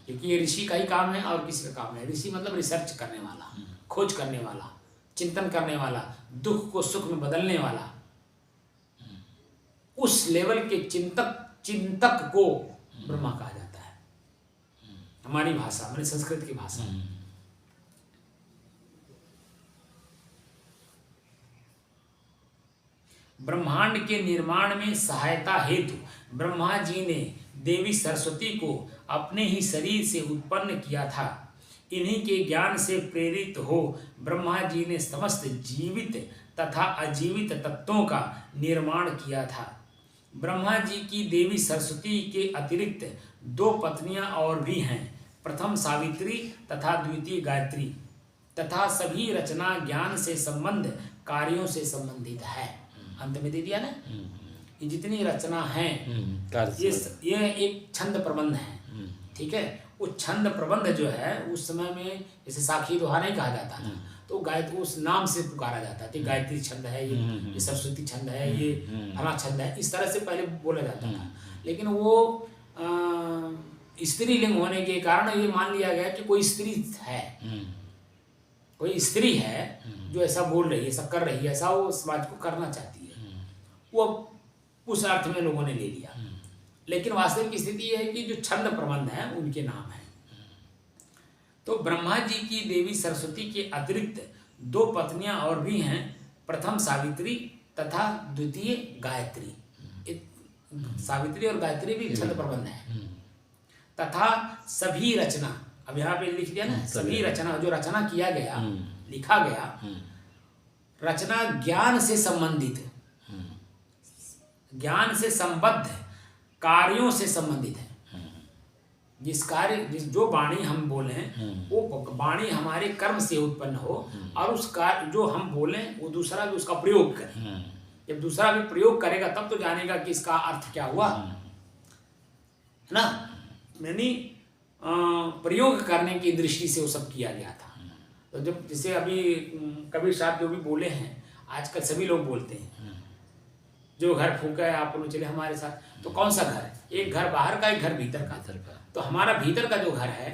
क्योंकि ये ऋषि का ही काम है और किसी का काम है। ऋषि मतलब रिसर्च करने वाला, खोज करने वाला, चिंतन करने वाला, दुख को सुख में बदलने वाला, उस लेवल के चिंतक को ब्रह्मा कहा जाता है हमारी भाषा, हमारी संस्कृत की भाषा। ब्रह्मांड के निर्माण में सहायता हेतु ब्रह्मा जी ने देवी सरस्वती को अपने ही शरीर से उत्पन्न किया था। इन्हीं के ज्ञान से प्रेरित हो ब्रह्मा जी ने समस्त जीवित तथा अजीवित तत्वों का निर्माण किया था। ब्रह्मा जी की देवी सरस्वती के अतिरिक्त 2 पत्नियां और भी हैं, प्रथम सावित्री तथा द्वितीय गायत्री, तथा सभी रचना ज्ञान से संबंध कार्यों से संबंधित है। अंत में दे दिया ना, ये जितनी रचना है ये एक छंद प्रबंध है, ठीक है। वो छंद प्रबंध जो है उस समय में जैसे साखी दोहा नहीं कहा जाता था, तो गायत्री उस नाम से पुकारा जाता था। गायत्री छंद है, ये सरस्वती छंद है, ये फला छंद है, इस तरह से पहले बोला जाता था। लेकिन वो स्त्रीलिंग होने के कारण ये मान लिया गया कि कोई स्त्री है, कोई स्त्री है जो ऐसा बोल रही है, ऐसा कर रही है, ऐसा वो समाज को करना चाहती है, वो उस अर्थ में लोगों ने ले लिया। लेकिन वास्तविक स्थिति यह है कि जो छंद प्रबंध है उनके नाम है। तो ब्रह्मा जी की देवी सरस्वती के अतिरिक्त 2 पत्नियां और भी हैं, प्रथम सावित्री तथा द्वितीय गायत्री। सावित्री और गायत्री भी छंद प्रबंध है। तथा सभी रचना, अब यहाँ पे लिख दिया ना, सभी रचना, जो रचना किया गया, लिखा गया, रचना ज्ञान से संबंधित, ज्ञान से संबद्ध कार्यों से संबंधित है। जो वाणी हम बोले वो वाणी हमारे कर्म से उत्पन्न हो, और उस कार्य जो हम बोले वो दूसरा भी उसका प्रयोग करे। जब दूसरा भी प्रयोग करेगा तब तो जानेगा कि इसका अर्थ क्या हुआ, है ना। यानी प्रयोग करने की दृष्टि से वो सब किया गया था। तो जब जैसे अभी कबीर साहब जो भी बोले हैं, आजकल सभी लोग बोलते हैं, जो घर फूंका है आप लोग चले हमारे साथ, तो कौन सा घर है? एक घर बाहर का, एक घर भीतर का। तो हमारा भीतर का जो घर है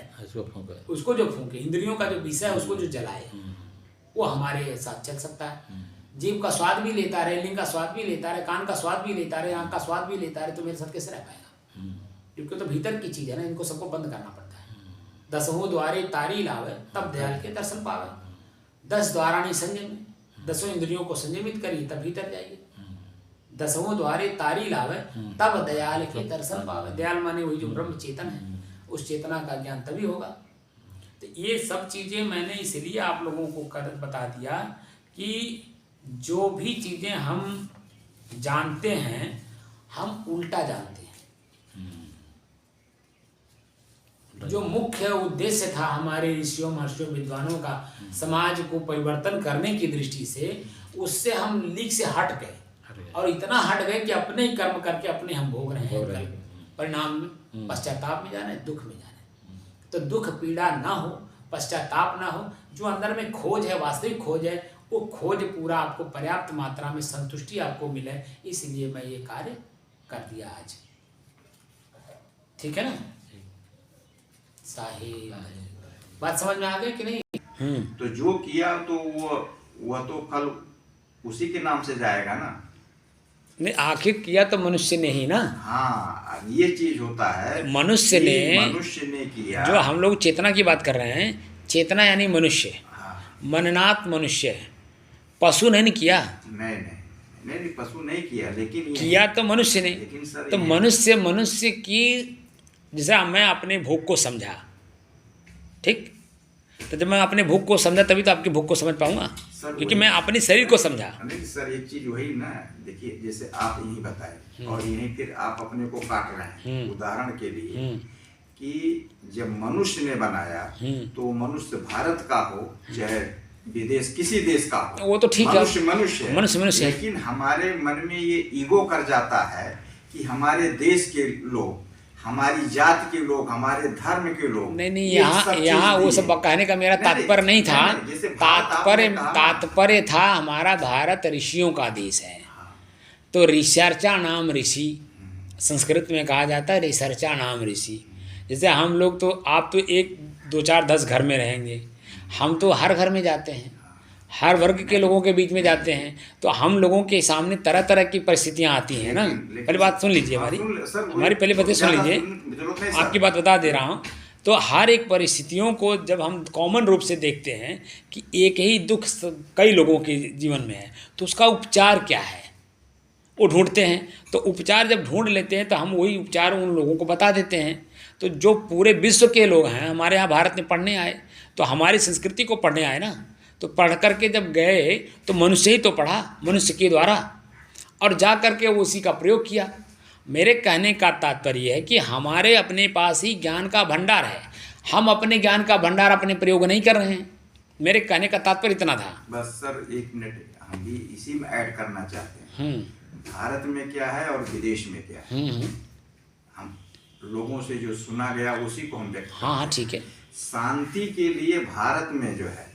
उसको जो फूंके, इंद्रियों का जो विषय है उसको जो जलाए, वो हमारे साथ चल सकता है। जीभ का स्वाद भी लेता रहे, लिंग का स्वाद भी लेता रहे, कान का स्वाद भी लेता रहे, आँख का स्वाद भी लेता रहे, तो मेरे साथ कैसे रह पाएगा? क्योंकि तो भीतर की चीज़ है ना, इनको सबको बंद करना पड़ता है। 10 द्वारे तारी लावे तब दयाल के दर्शन पावे। 10 द्वारा नहीं संयम, 10 इंद्रियों को संयमित करिए तब भीतर जाइए। 10 द्वारे तारी लावे तब दयाल के दर्शन पावे। दयाल माने वही जो ब्रह्म चेतन है, उस चेतना का ज्ञान तभी होगा। तो ये सब चीज़ें मैंने इसलिए आप लोगों को बता दिया कि जो भी चीज़ें हम जानते हैं हम उल्टा जानते हैं। जो मुख्य उद्देश्य था हमारे ऋषियों महर्षियों विद्वानों का समाज को परिवर्तन करने की दृष्टि से, उससे हम लीक से हट गए, और इतना हट गए कि अपने ही कर्म करके अपने हम भोग रहे हैं। परिणाम पश्चाताप में जाना है, दुख में जाना है। तो दुख पीड़ा ना हो, पश्चाताप ना हो, जो अंदर में खोज है, वास्तविक खोज है, वो खोज पूरा आपको पर्याप्त मात्रा में संतुष्टि आपको मिले, इसलिए मैं ये कार्य कर दिया आज। ठीक है ना साहिब? बात समझ में आ गई कि नहीं? तो जो किया तो वह तो फल उसी के नाम से जाएगा ना। नहीं, आखिर किया तो मनुष्य ने ही ना। हाँ, ये चीज होता है, मनुष्य ने किया। जो हम लोग चेतना की बात कर रहे हैं, चेतना यानी मनुष्य। हाँ। मननात मनुष्य, पशु नहीं किया। नहीं, पशु नहीं किया, लेकिन किया तो मनुष्य ने। तो मनुष्य की, जैसे मैं अपने भूख को समझा, ठीक, तो जब मैं अपने भूख को समझा तभी तो आपकी भूख को समझ पाऊंगा, क्योंकि मैं अपने शरीर को समझा। नहीं सर, एक चीज वही ना, देखिए जैसे आप यही बताए और यही फिर आप अपने को काट रहे हैं। उदाहरण के लिए कि जब मनुष्य ने बनाया तो मनुष्य भारत का हो चाहे विदेश किसी देश का हो, वो तो ठीक है, मनुष्य मनुष्य मनुष्य है। लेकिन हमारे मन में ये ईगो कर जाता है कि हमारे देश के लोग, हमारी जात के लोग, हमारे धर्म के लोग, नहीं, ये सब चीज यहाँ वो दिए। सब कहने का मेरा तात्पर्य नहीं था। जैसे भारत आपने कहा ना, तात्पर्य था हमारा भारत ऋषियों का देश है। तो रिसर्चा नाम ऋषि, संस्कृत में कहा जाता है रिसर्चा नाम ऋषि। जैसे हम लोग तो, आप तो 1 2 4 10 घर में रहेंगे, हम तो हर घर में जाते हैं, हर वर्ग के लोगों के बीच में जाते हैं। तो हम लोगों के सामने तरह तरह की परिस्थितियाँ आती हैं ना। पहले बात सुन लीजिए हमारी पहले बातें सुन लीजिए, आपकी बात बता दे रहा हूँ। तो हर एक परिस्थितियों को जब हम कॉमन रूप से देखते हैं कि एक ही दुख कई लोगों के जीवन में है, तो उसका उपचार क्या है वो ढूंढते हैं। तो उपचार जब ढूंढ लेते हैं तो हम वही उपचार उन लोगों को बता देते हैं। तो जो पूरे विश्व के लोग हैं हमारे यहाँ भारत में पढ़ने आए, तो हमारी संस्कृति को पढ़ने आए ना। तो पढ़ करके जब गए तो मनुष्य ही तो पढ़ा, मनुष्य के द्वारा, और जा करके वो उसी का प्रयोग किया। मेरे कहने का तात्पर्य है कि हमारे अपने पास ही ज्ञान का भंडार है, हम अपने ज्ञान का भंडार अपने प्रयोग नहीं कर रहे हैं। मेरे कहने का तात्पर्य इतना था। बस सर 1 मिनट, हम भी इसी में ऐड करना चाहते हैं। भारत में क्या है और विदेश में क्या है, हम लोगों से जो सुना गया उसी को हम व्यक्त। हाँ ठीक है। शांति के लिए भारत में जो है,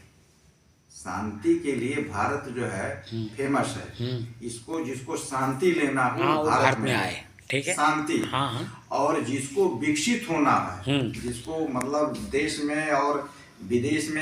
शांति के लिए भारत जो है फेमस है। इसको जिसको शांति लेना हो भारत में आए, ठीक है, शांति। हाँ। और जिसको विकसित होना है, जिसको मतलब देश में और विदेश में